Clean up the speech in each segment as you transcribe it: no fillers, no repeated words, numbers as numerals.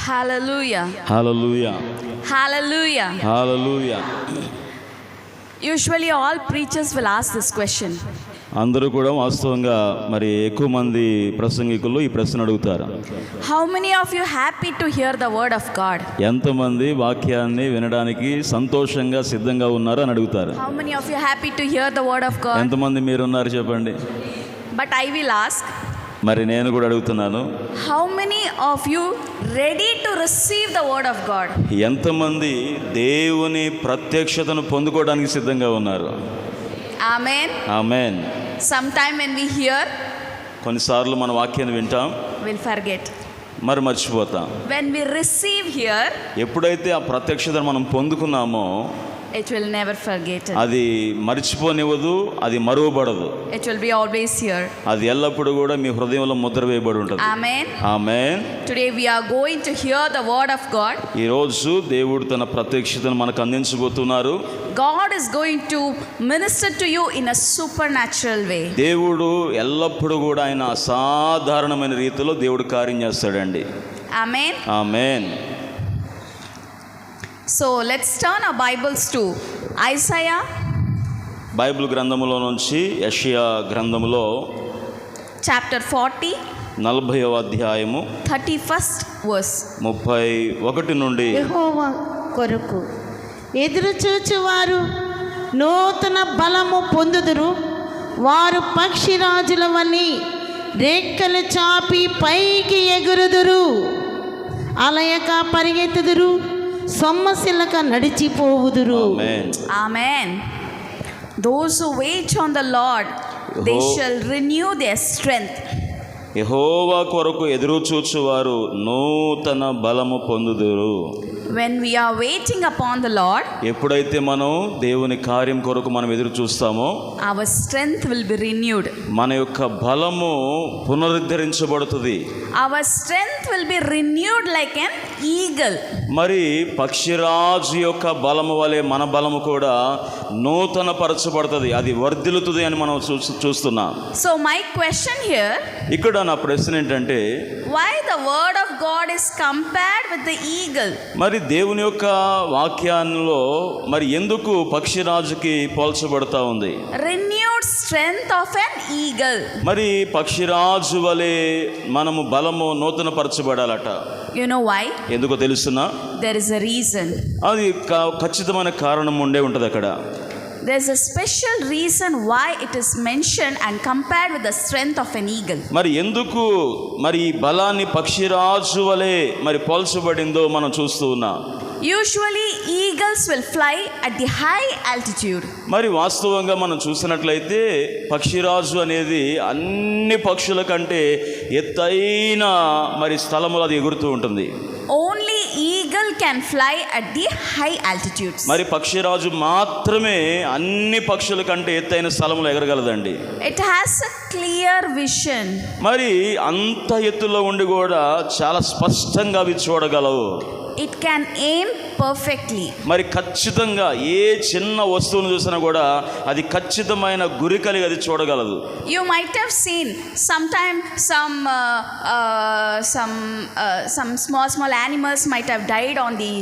Hallelujah. Hallelujah. Hallelujah. Hallelujah. Usually all preachers will ask this question. అందరూ కూడా వాస్తవంగా మరి ఎక్కువ మంది ప్రసంగికులు ఈ ప్రశ్న అడుగుతారు. How many of you happy to hear the word of God? ఎంతమంది వాక్యాన్ని వినడానికి సంతోషంగా సిద్ధంగా ఉన్నారు అని అడుగుతారు. How many of you happy to hear the word of God? ఎంతమంది మీరున్నారు చెప్పండి. But I will ask, మరి నేను కూడా అడుగుతున్నాను, how many of you ready to receive the word of God? ఎంతమంది దేవుని ప్రత్యక్షతను పొందుకోవడానికి సిద్ధంగా ఉన్నారు? Amen. Amen. Sometime when we hear, కొన్నిసార్లు మన వాక్యాన్ని వింటాం, we'll forget. మరి మర్చిపోతాం. When we receive here, ఎప్పుడైతే ఆ ప్రత్యక్షతను మనం పొందుకున్నామో it will never forget it. అది మర్చిపోనివ్వదు, అది మరువబడదు. It will be always here. అది ఎల్లప్పుడూ కూడా మీ హృదయంలో ముద్ర వేయబడి ఉంటుంది. Amen. Amen. Today we are going to hear the word of God. ఈ రోజు దేవుడు తన ప్రత్యక్షతను మనకు అందించబోతున్నారు. God is going to minister to you in a supernatural way. దేవుడు ఎల్లప్పుడూ కూడా ఆయన అసాధారణమైన రీతిలో దేవుడు కార్యం చేస్తాడండి. Amen. Amen. So let's turn our Bibles to Isaiah Bible గ్రంథములో నుంచి యెషయా గ్రంథములో chapter 40, 40వ అధ్యాయము 31st verse. 31 నుండి యెహోవా కొరకు ఎదురు చూచువారు నూతన బలము పొందుదురు. వారు పక్షిరాజుల వని రెక్కలు చాపి పైకి ఎగురుదురు. అలయక పరిగెత్తుదురు, సొమ్మసిల్లక నడిచిపోవుదురు. ఆమేన్. Amen. Those who wait on the Lord, they shall renew their strength. యెహోవా కొరకు ఎదురు చూచువారు నూతన బలము పొందుదురు. When we are waiting upon the Lord, ఎప్పుడైతే మనం దేవుని కార్యం కొరకు మనం ఎదురు చూస్తామో our strength will be renewed. మన యొక్క బలము పునరుద్ధరించబడుతుంది. Our strength will be renewed like an eagle. మరి పక్షిరాజు యొక్క బలము వలె మన బలము కూడా నూతన పరచబడుతుంది, అది వర్ధిల్లుతుంది అని మనం చూస్తున్నాం. So my question here, ఇక్కడ నా ప్రశ్న ఏంటంటే, why the word of God is compared with the eagle? మరి దేవుని యొక్క వాక్యాల్లో మరి ఎందుకు పక్షిరాజుకి పోల్చబడతా ఉంది? Renewed strength of an eagle. మరి పక్షిరాజు వలె మనము బలము నూతన పరచబడాలట. You know why? ఎందుకో తెలుసునా? There is a reason. అది ఖచ్చితమైన కారణం ఉండే ఉంటుంది అక్కడ. There's a special reason why it is mentioned and compared with the strength of an eagle. మరి ఎందుకు మరి ఈ బలాన్ని పక్షిరాజు వలె మరి పోల్చబడిందో మనం చూస్తూ ఉన్నాం. Usually eagles will fly at the high altitude. మరి వాస్తవంగా మనం చూసినట్లయితే పక్షిరాజు అనేది అన్ని పక్షుల కంటే ఎత్తైన మరి స్థలములో అది ఎగురుతూ ఉంటుంది. Only eagle can fly at the high altitudes. మరి పక్షిరాజు మాత్రమే అన్ని పక్షుల కంటే ఎత్తైన స్థలములో ఎగరగలదండి. It has a clear vision. మరి అంత ఎత్తులో ఉండి కూడా చాలా స్పష్టంగా అవి చూడగలవు. It can aim perfectly. మరి ఖచ్చితంగా ఏ చిన్న వస్తువును చూసినా కూడా అది ఖచ్చితమైన గురి కలిగి అది చూడగలదు. You might have seen sometime some small animals might have died on the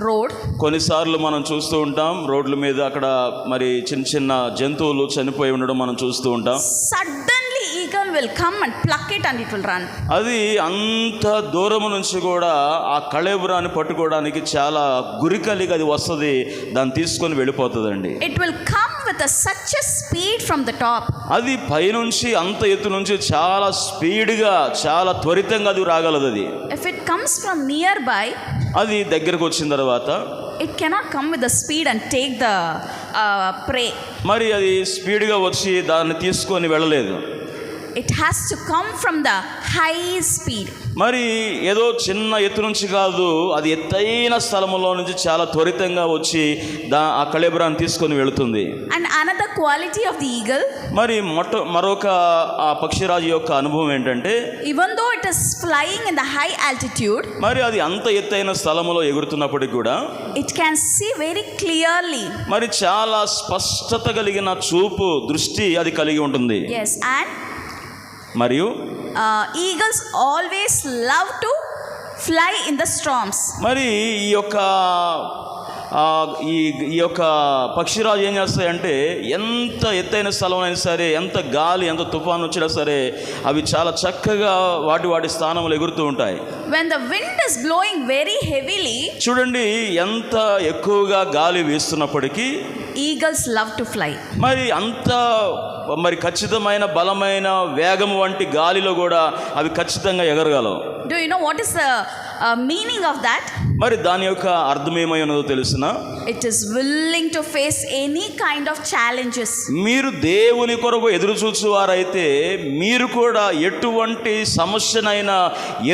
road. కొన్నిసార్లు మనం చూస్తూ ఉంటాం రోడ్ల మీద అక్కడ మరి చిన్న చిన్న జంతువులు చనిపోయి ఉండడం మనం చూస్తూ ఉంటాం. Suddenly eagle will come and pluck it and it will run. అది అంత దూరం నుంచి కూడా ఆ కళేబరాన్ని పట్టుకోవడానికి చాలా గురి కలిగి అది వస్తుంది, దాన్ని తీసుకొని వెళ్ళిపోతుందండి. It will come with such a speed from the top. అది పైనుంచి అంత ఎత్తు నుంచి చాలా స్పీడ్గా చాలా త్వరితంగా అది రాగలదు. అది If it comes from nearby, అది దగ్గరకు వచ్చిన తర్వాత it cannot come with the speed and take the prey. మరి అది స్పీడ్గా వచ్చి దాన్ని తీసుకొని వెళ్ళలేదు. It has to come from the high speed. మరి ఏదో చిన్న ఎత్తు నుంచి కాదు, అది ఎత్తైన స్థలంలో నుంచి చాలా త్వరితంగా వచ్చి ఆ కళేబరాన్ని తీసుకొని వెళుతుంది. And another quality of the eagle, మరి మరొక ఆ పక్షిరాజు యొక్క అనుభవం ఏంటంటే, even though it is flying in the high altitude, మరి అది అంత ఎత్తైన స్థలంలో ఎగురుతున్నప్పటికీ కూడా it can see very clearly. మరి చాలా స్పష్టత కలిగిన చూపు దృష్టి అది కలిగి ఉంటుంది. Yes, and మరియు eagles always love to fly in the storms. మరి ఈ యొక్క ఈ యొక్క పక్షిరాజు ఏం చేస్తాయంటే ఎంత ఎత్తైన స్థలం అయినా సరే, ఎంత గాలి ఎంత తుఫాను వచ్చినా సరే అవి చాలా చక్కగా వాటి స్థానంలో ఎగురుతూ ఉంటాయి. When the wind is blowing very heavily, చూడండి, ఎంత ఎక్కువగా గాలి వీస్తున్నప్పటికీ eagles love to fly. మరి ఖచ్చితమైన బలమైన వేగం వంటి గాలిలో కూడా అవి ఖచ్చితంగా ఎగరగలవు. Do you know what is the meaning of that? మరి దాని యొక్క అర్థం ఏమై ఉన్నదో తెలుసునా? It is willing to face any kind of challenges. మీరు దేవుని కొరకు ఎదురు చూచువారైతే మీరు కూడా ఎటువంటి సమస్యనైనా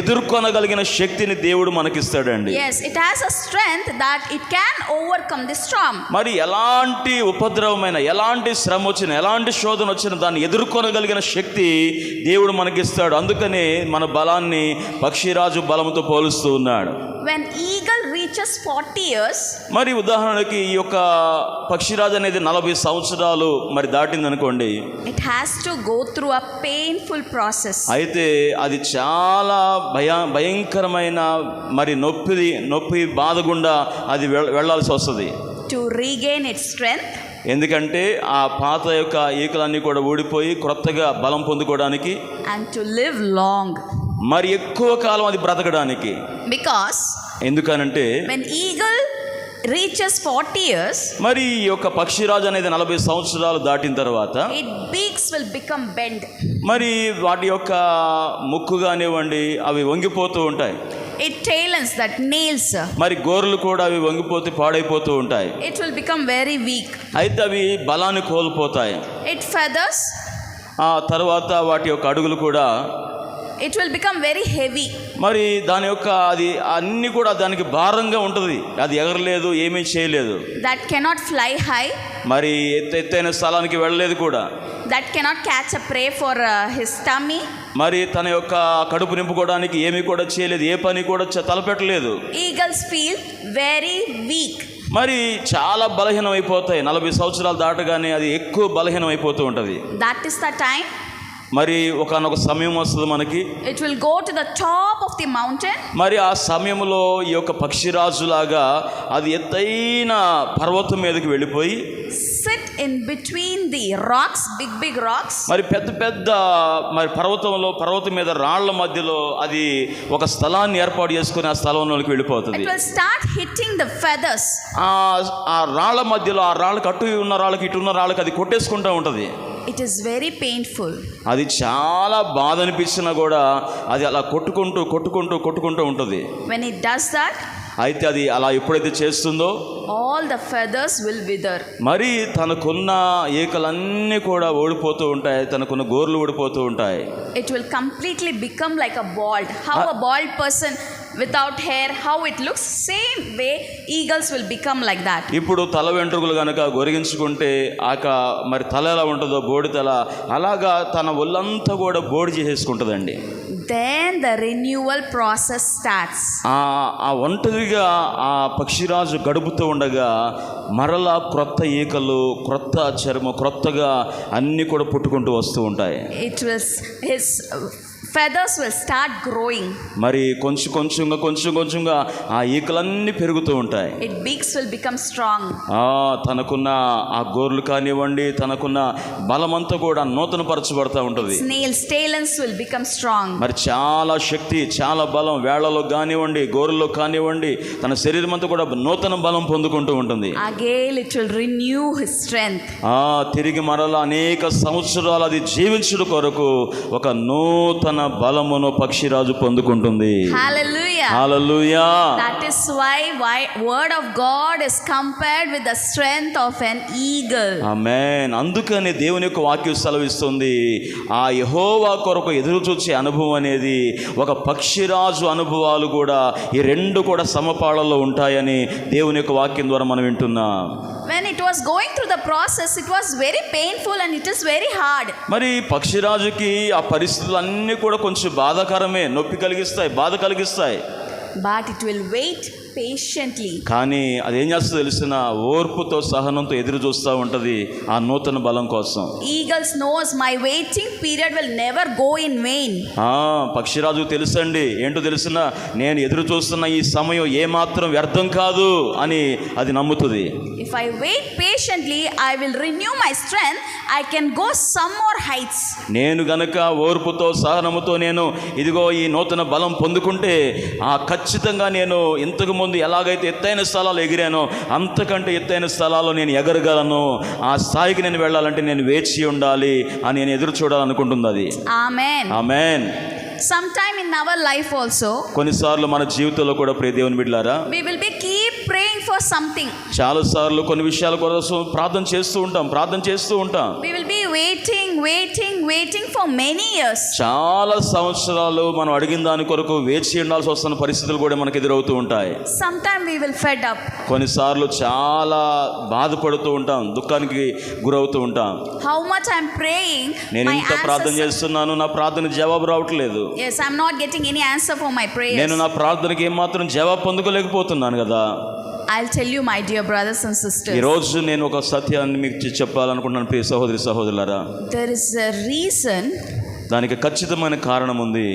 ఎదుర్కొనగలిగిన శక్తిని దేవుడు మనకిస్తాడండి. Yes, it has a strength that it can overcome the storm. మరి ఎలాంటి ఉపద్రవమైన, ఎలాంటి శ్రమ వచ్చిన, ఎలాంటి శోధన వచ్చిన దాన్ని ఎదుర్కొనగలిగిన శక్తి దేవుడు మనకిస్తాడు. అందుకనే మన బలాన్ని పక్షిరాజు బలంతో పోలుస్తూ ఉన్నాడు. When eagle reaches 40 years, మరి ఉదాహరణకి ఈ యొక్క పక్షిరాజు అనేది 40 సంవత్సరాలు మరి దాటింది అనుకోండి, it has to go through a painful process. అయితే అది చాలా భయంకరమైన మరి నొప్పి బాధ గుండా అది వెళ్ళాల్సి వస్తుంది To regain its strength, ఎందుకంటే ఆ పాత యొక్క ఈకలన్నీ కూడా ఊడిపోయి క్రొత్తగా బలం పొందుకోవడానికి, and to live long. మరి ఎక్కువ కాలం అది బ్రతకడానికి. Because ఎందుకనంటే when eagle reaches 40 years, మరి ఈ యొక్క పక్షిరాజు అనేది 40 సంవత్సరాలు దాటిన తర్వాత its beaks will become bent. మరి వాటి యొక్క ముక్కు కానివ్వండి అవి వంగిపోతూ ఉంటాయి. Its talons, that nails, మరి గోర్లు కూడా అవి వంగిపోతే పాడైపోతూ ఉంటాయి. it will become very weak. అయితే అవి బలాన్ని కోల్పోతాయి. Its feathers, ఆ తర్వాత వాటి యొక్క అడుగులు కూడా it will become very heavy. మరి దాని యొక్క అది అన్నీ కూడా దానికి భారంగా ఉంటుంది. అది ఎగరలేదు, ఏమీ చేయలేదు. That cannot fly high. మరి ఎత్తైన స్థలానికి వెళ్ళలేదు కూడా. That cannot catch a prey for his tummy. మరి తన యొక్క కడుపు నింపుకోవడానికి ఏమీ కూడా చేయలేదు, ఏ పని కూడా తలపెట్టలేదు. Eagles feel very weak. మరి చాలా బలహీనం అయిపోతాయి. 40 సంవత్సరాలు దాటగానే అది ఎక్కువ బలహీనం అయిపోతూ ఉంటుంది. That is the time మరి ఒకానొక సమయం వస్తుంది మనకి, it will go to the top of the mountain. మరి ఆ సమయంలో ఈ యొక్క పక్షిరాజులాగా అది ఎత్తైన పర్వతం మీదకి వెళ్ళిపోయి Sit in between the rocks, big rocks. మరి పెద్ద మరి పర్వతం మీద రాళ్ల మధ్యలో అది ఒక స్థలాన్ని ఏర్పాటు చేసుకుని ఆ స్థలంలోకి వెళ్ళిపోతుంది. It will start hitting the feathers. ఆ రాళ్ల మధ్యలో ఆ రాళ్ళకి అటు ఉన్న రాళ్ళకి ఇటు ఉన్న రాళ్ళకి అది కొట్టేసుకుంటూ ఉంటుంది. It is very painful. అది చాలా బాధ అనిపించినా కూడా అది అలా కొట్టుకుంటూ ఉంటుంది. When it does that, అయితే అది అలా ఎప్పుడైతే చేస్తుందో all the feathers will wither. మరి తనకున్న ఈకలన్నీ కూడా ఓడిపోతూ ఉంటాయి, తనకున్న గోర్లు ఊడిపోతూ ఉంటాయి. It will completely become like a bald. How a bald person without hair, how it looks, same way eagles will become like that. ఇప్పుడు తల వెంట్రుకలు కనుక గొరిగించుకుంటే మరి తల ఎలా ఉంటుందో, బోడి తల, అలాగా తన ఒళ్ళంతా కూడా బోడి చేసేసుకుంటుందండి. Then the renewal process starts. ఆ ఒంటరిగా ఆ పక్షిరాజు గడుపుతూ ఉండగా మరలా క్రొత్త ఈకలు, క్రొత్త చర్మం, క్రొత్తగా అన్నీ కూడా పుట్టుకుంటూ వస్తూ ఉంటాయి. His feathers will start growing. మరి కొంచెంగా ఆ ఈకలన్నీ పెరుగుతూ ఉంటాయి. Its beaks will become strong. తనకున్న ఆ గోర్లు కానివ్వండి, తనకున్న బలమంతా కూడా నూతనపరచబడతా ఉంటుంది. Nails, talons will become strong. మరి చాలా శక్తి, చాలా బలం వేళ్లలో కానివ్వండి, గోర్లలో కానివ్వండి, తన శరీరం అంతా కూడా నూతన బలం పొందుకుంటూ ఉంటుంది. Again it will renew his strength. తిరిగి మరలా అనేక సంవత్సరాలు అది జీవించుట కొరకు ఒక నూతన బలమును పక్షిరాజు పొందుకుంటుంది. Hallelujah. Hallelujah. That is why word of God is compared with the strength of an eagle. ఆమేన్. అందుకని దేవుని యొక్క వాక్యం సెలవిస్తుంది, ఆ యెహోవా కొరకు ఎదురు చూసే అనుభవం అనేది ఒక పక్షిరాజు అనుభవాలు కూడా, ఈ రెండు కూడా సమపాళల్లో ఉంటాయని దేవుని యొక్క వాక్యం ద్వారా మనం వింటున్నాం. When it was going through the process, it was very painful and it is very hard. మరి పక్షిరాజుకి ఆ పరిస్థితులు అన్నీ కూడా కొంచెం బాధాకరమే, నొప్పి కలిగిస్తాయి, బాధ కలిగిస్తాయి. But it will wait patiently. కానీ అదేం చేస్తుందో తెలిసిన ఓర్పుతో సహనంతో ఎదురు చూస్తూ ఉంటుంది ఆ నూతన బలం కోసం. Eagles knows my waiting period will never go in vain. పక్షిరాజు తెలుసండి, ఏంటో తెలిసిన నేను ఎదురు చూస్తున్న ఈ సమయం ఏమాత్రం వ్యర్థం కాదు అని అది నమ్ముతుంది. If I wait patiently, I will renew my strength. I can go some more heights. నేను గనక ఓర్పుతో సహనముతో నేను ఇదిగో ఈ నూతన బలం పొందుకుంటే ఖచ్చితంగా నేను ఇంతకు ముందు ఎలాగైతే ఎత్తైన స్థలాలు ఎగిరానో అంతకంటే ఎత్తైన స్థలాల్లో నేను ఎగరగలను. ఆ స్థాయికి నేను వెళ్ళాలంటే నేను వేచి ఉండాలి అని నేను ఎదురు చూడాలనుకుంటుంది అది. Amen. Amen. Sometime in our life also, కొన్నిసార్లు మన జీవితంలో కూడా ప్రియ దేవుని బిడ్డలారా, we will be keep praying for something. చాలా సార్లు కొన్ని విషయాల కోసం ప్రార్థన చేస్తూ ఉంటాం. We will be waiting for many years. చాలా సంవత్సరాలు మనం అడిగిన దాని కొరకు వేచి ఉండాల్సి వస్తున్న పరిస్థితులు కూడా మనకు ఎదురవుతూ ఉంటాయి. Sometime we will fed up. కొన్నిసార్లు చాలా బాధపడుతూ ఉంటాం, దుఃఖానికి గురవుతూ ఉంటాం. How much I'm praying, నేను my ఇంత ప్రార్థన answers. చేస్తున్నాను, నా ప్రార్థన జవాబు రావట్లేదు. Yes, I'm not getting any answer for my prayers. నేను నా ప్రార్థనకి ఏమాత్రం జవాబు పొందుకోలేకపోతున్నాను కదా. I'll tell you, my dear brothers and sisters. ఈరోజు నేను ఒక సత్యాన్ని మీకు చెప్పాలనుకుంటున్నాను ప్రియ సహోదరి సహోదరులారా. There is a reason దానికి ఖచ్చితమైన కారణం ఉంది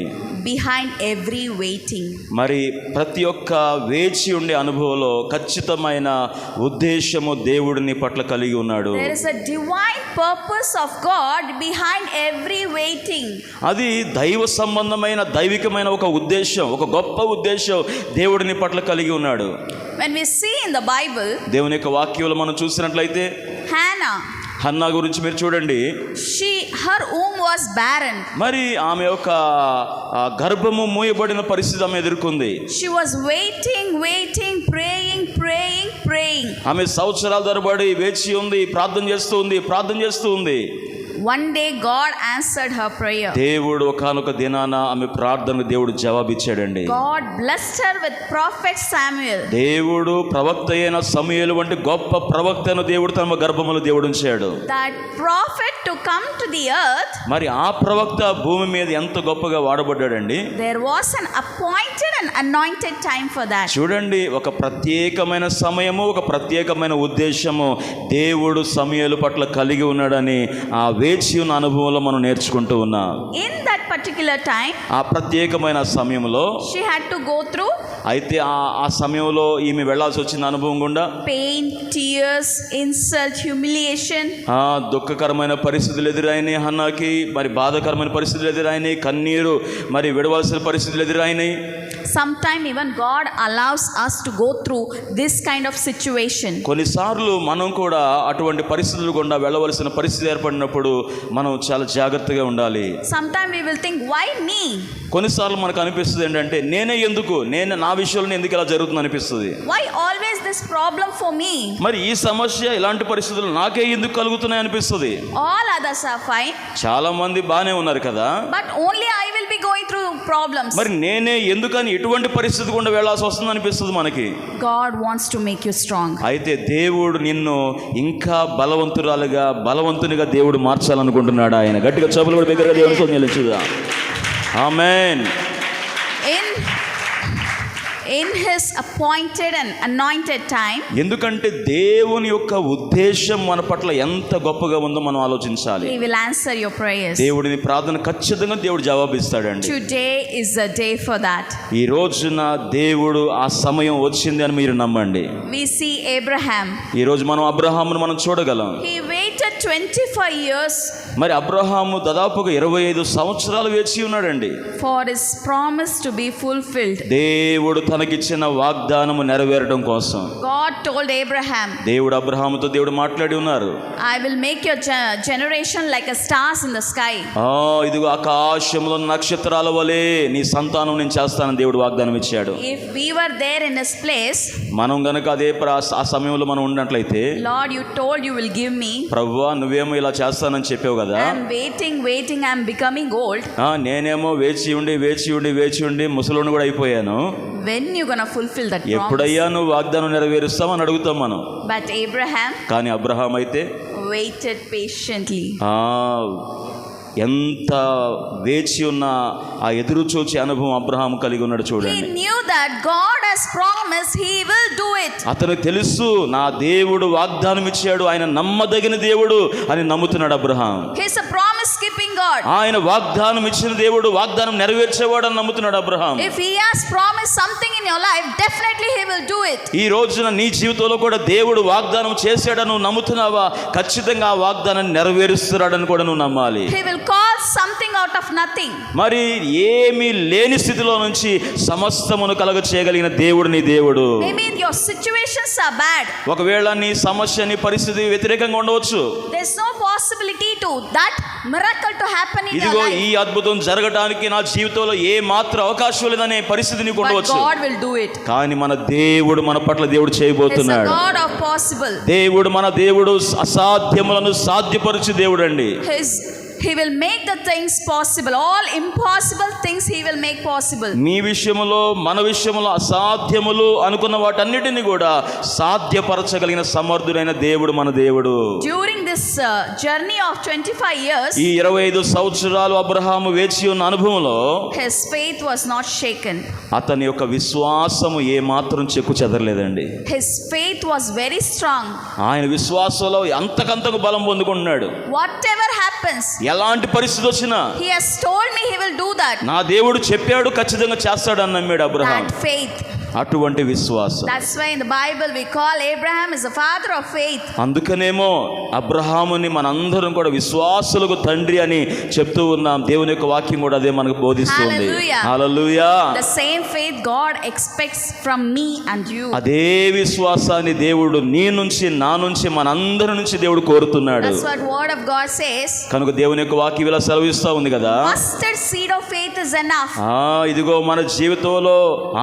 behind every waiting. మరి ప్రతి ఒక్క వేచి ఉండే అనుభవంలో ఖచ్చితమైన ఉద్దేశము దేవుడిని పట్ల కలిగి ఉన్నాడు. There is a divine purpose of God behind every waiting. అది దైవ సంబంధమైన దైవికమైన ఒక ఉద్దేశం, ఒక గొప్ప ఉద్దేశం దేవుడిని పట్ల కలిగి ఉన్నాడు. When we see in the Bible, దేవుని యొక్క వాక్యంలో మనం చూసినట్లయితే హన్నా గురించి మీరు చూడండి. her womb was barren. మరి ఆమె యొక్క గర్భము మూయబడిన పరిస్థితి ఆమె ఎదుర్కొంది. She was waiting, praying. ఆమె సంవత్సరాల తరబడి వేచి ఉంది, ప్రార్థన చేస్తూ ఉంది. One day God answered her prayer. దేవుడు ఒకానొక దినాన ఆమె ప్రార్థనకు దేవుడు జవాబిచ్చాడండి. God blessed her with prophet Samuel. దేవుడు ప్రవక్త అయిన సమూయేలు వంటి గొప్ప ప్రవక్తను దేవుడు తన గర్భములో దేవుడు ఉంచాడు. That prophet to come to the earth. మరి ఆ ప్రవక్త భూమి మీద ఎంత గొప్పగా వాడబడ్డాడండి. There was an appointed and anointed time for that. చూడండి, ఒక ప్రత్యేకమైన సమయము, ఒక ప్రత్యేకమైన ఉద్దేశము దేవుడు సమూయేలు పట్ల కలిగి ఉన్నాడని ఆ వేచి ఉన్న అనుభవంలో మనం నేర్చుకుంటూ ఉన్నాం. In that particular time, ఆ ప్రత్యేకమైన సమయంలో she had to go through అయితే ఆ సమయంలో ఈమె వెళ్ళాల్సి వచ్చిన అనుభవం గుండా pain, tears, insult, humiliation. దుఃఖకరమైన పరిస్థితులు ఎదురైనాయి హన్నాకి. మరి బాధాకరమైన పరిస్థితులు ఎదురైనాయి, కన్నీరు మరి విడవలసిన పరిస్థితులు ఎదురైనాయి. Sometime even God allows us to go through this kind of situation. కొన్నిసార్లు మనం కూడా అటువంటి పరిస్థితులు గుండా వెళ్ళవలసిన పరిస్థితి ఏర్పడినప్పుడు మనం చాలా జాగ్రత్తగా ఉండాలి. Sometime we will think, why me? కొన్నిసార్లు మనకు అనిపిస్తుంది ఏంటంటే నేను నా విషయంలో ఎందుకు ఇలా జరుగుతుంది అనిపిస్తుంది. Why always this problem for me? మరి ఈ సమస్య ఇలాంటి పరిస్థితులు నాకే ఎందుకు కలుగుతున్నాయి అనిపిస్తుంది. All others are fine. చాలా మంది బానే ఉన్నారు కదా, but only I will be going through problems. మరి నేనే ఎందుకని ఎటువంటి పరిస్థితి గుండా వెళ్ళాల్సి వస్తుంది అనిపిస్తుంది మనకి. God wants to make you strong. అయితే దేవుడు నిన్ను ఇంకా బలవంతునిగా దేవుడు మార్చాలనుకుంటున్నాడు. ఆయన గట్టిగా చప్పులు కూడా దగ్గరగా దేవునితో నిలుచుదా. ఆమేన్. In his appointed and anointed time. ఎందుకంటే దేవుని యొక్క ఉద్దేశం మన పట్ల ఎంత గొప్పగా ఉందో మనం ఆలోచించాలి. He will answer your prayers. దేవుడిని ప్రార్థన ఖచ్చితంగా దేవుడు జవాబిస్తాడండి. Today is the day for that. ఈ రోజున దేవుడు ఆ సమయం వచ్చింది అని మీరు నమ్మండి. We see Abraham. ఈ రోజు మనం అబ్రహామును మనం చూడగలం. He waited 25 years. మరి అబ్రహాము దాదాపుగా 25 సంవత్సరాలు వేచి ఉన్నాడండి. For his promise to be fulfilled. దేవుడు తనకిచ్చిన వాగ్దానము నెరవేరడం కోసం. God told Abraham. దేవుడు అబ్రహాముతో దేవుడు మాట్లాడి ఉన్నారు. I will make your generation like a stars in the sky. ఇదిగో ఆకాశంలో నక్షత్రాల వలె నీ సంతానం నేను చేస్తానని దేవుడు వాగ్దానం ఇచ్చాడు. If we were there in his place, మనం గనక ఆ సమయంలో మనం ఉన్నట్లయితే, Lord, you told you will give me. ప్రభువా నువ్వేమో ఇలా చేస్తానని చెప్పావు కదా. I'm waiting, I'm becoming old. నేనేమో వేచి ఉండి ముసలోని కూడా అయిపోయాను. When you gonna fulfill that promise? ఎప్పుడయ్యా నువ్వు వాగ్దానం నెరవేరుస్తావు అని అడుగుతాం మనం. But Abraham, కానీ అబ్రహాం అయితే waited patiently. ఎంత వేచి ఉన్న ఆ ఎదురు చూచే అనుభవం అబ్రహాం కలిగి ఉన్నాడు చూడండి. He knew that God has promised, He will do it. అతను తెలుసు నా దేవుడు వాగ్దానం ఇచ్చాడు, ఆయన నమ్మదగిన దేవుడు అని నమ్ముతున్నాడు Abraham. He's a promise keeping God. ఆయన వాగ్దానం ఇచ్చిన దేవుడు, వాగ్దానం నెరవేర్చేవాడు అని నమ్ముతున్నాడు Abraham. If He has promised something in your life, definitely He will do it. ఈ రోజున నీ జీవితంలో కూడా దేవుడు వాగ్దానం చేశాడని నువ్వు నమ్ముతున్నావా? ఖచ్చితంగా ఆ వాగ్దానాన్ని నెరవేరుస్తున్నాడని కూడా నువ్వు నమ్మాలి. He will call something out of nothing. మరి ఏమీ లేని స్థితిలో నుంచి సమస్తమును కలగ చేయగలిగిన దేవుడు నీ దేవుడు. Maybe your situations are bad. ఒకవేళ నీ సమస్య, నీ పరిస్థితి వ్యతిరేకంగా ఉండవచ్చు. There's no possibility to that miracle to happen in your ఇదిగో life. ఈ అద్భుతం జరగడానికి నా జీవితంలో ఏ మాత్రం అవకాశం లేదనే పరిస్థితి నీకు But ఉండవచ్చు. God will do it. కానీ మన దేవుడు మన పట్ల దేవుడు He's a చేయబోతున్నాడు. God of possible. మన దేవుడు అసాధ్యములను సాధ్యపరచు దేవుడు అండి. He will make the things possible. All impossible things He will make possible. మీ విషయంలో, మన విషయంలో అసాధ్యములు అనుకున్న వాటన్నిటిని కూడా సాధ్యపరచగలిగిన సమర్థుడైన దేవుడు మన దేవుడు. During this journey of 25 years, ఈ 25 సంవత్సరాలు అబ్రహాము వేచి ఉన్న అనుభవంలో his faith was not shaken. అతని యొక్క విశ్వాసము ఏ మాత్రం చెక్కు చెదరలేదండి. His faith was very strong. ఆయన విశ్వాసంలో అంతకంతకు బలం పొందుకుంటున్నాడు. Whatever happens, ఎలాంటి పరిస్థితి వచ్చినా He has told me He will do that. నా దేవుడు చెప్పాడు, ఖచ్చితంగా చేస్తాడని నమ్మాడు అబ్రహాం. That faith. అటువంటి విశ్వాసం. That's why in the Bible we call Abraham as the father of faith. అందుకనేమో అబ్రహాముని మనందరం కూడా విశ్వాసులకు తండ్రి అని చెప్తూ ఉన్నాం. దేవుని యొక్క వాక్యం కూడా అదే మనకు బోధిస్తుంది. Hallelujah. Hallelujah. The same faith God expects from me and you. అదే విశ్వాసాన్ని దేవుడు నీ నుంచి, నా నుంచి, మనందరి నుంచి దేవుడు కోరుతున్నాడు. That's what word of God says. కనుక దేవుని యొక్క వాక్యం ఇలా సెలవిస్తా ఉంది కదా, Mustard seed of faith is enough. ఇదిగో మన జీవితంలో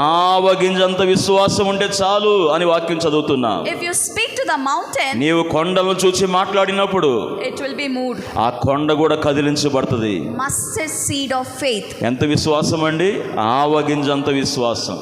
ఆవగింజంత విశ్వాసం ఉంటే చాలు అని వాక్యం చదువుతున్నాం. If you speak to the mountain, నీవు కొండలను చూసి మాట్లాడినప్పుడు it will be moved. ఆ కొండ కూడా కదిలించబడుతుంది. Mustard seed of faith. ఎంత విశ్వాసం అండి? ఆవగింజంత విశ్వాసం.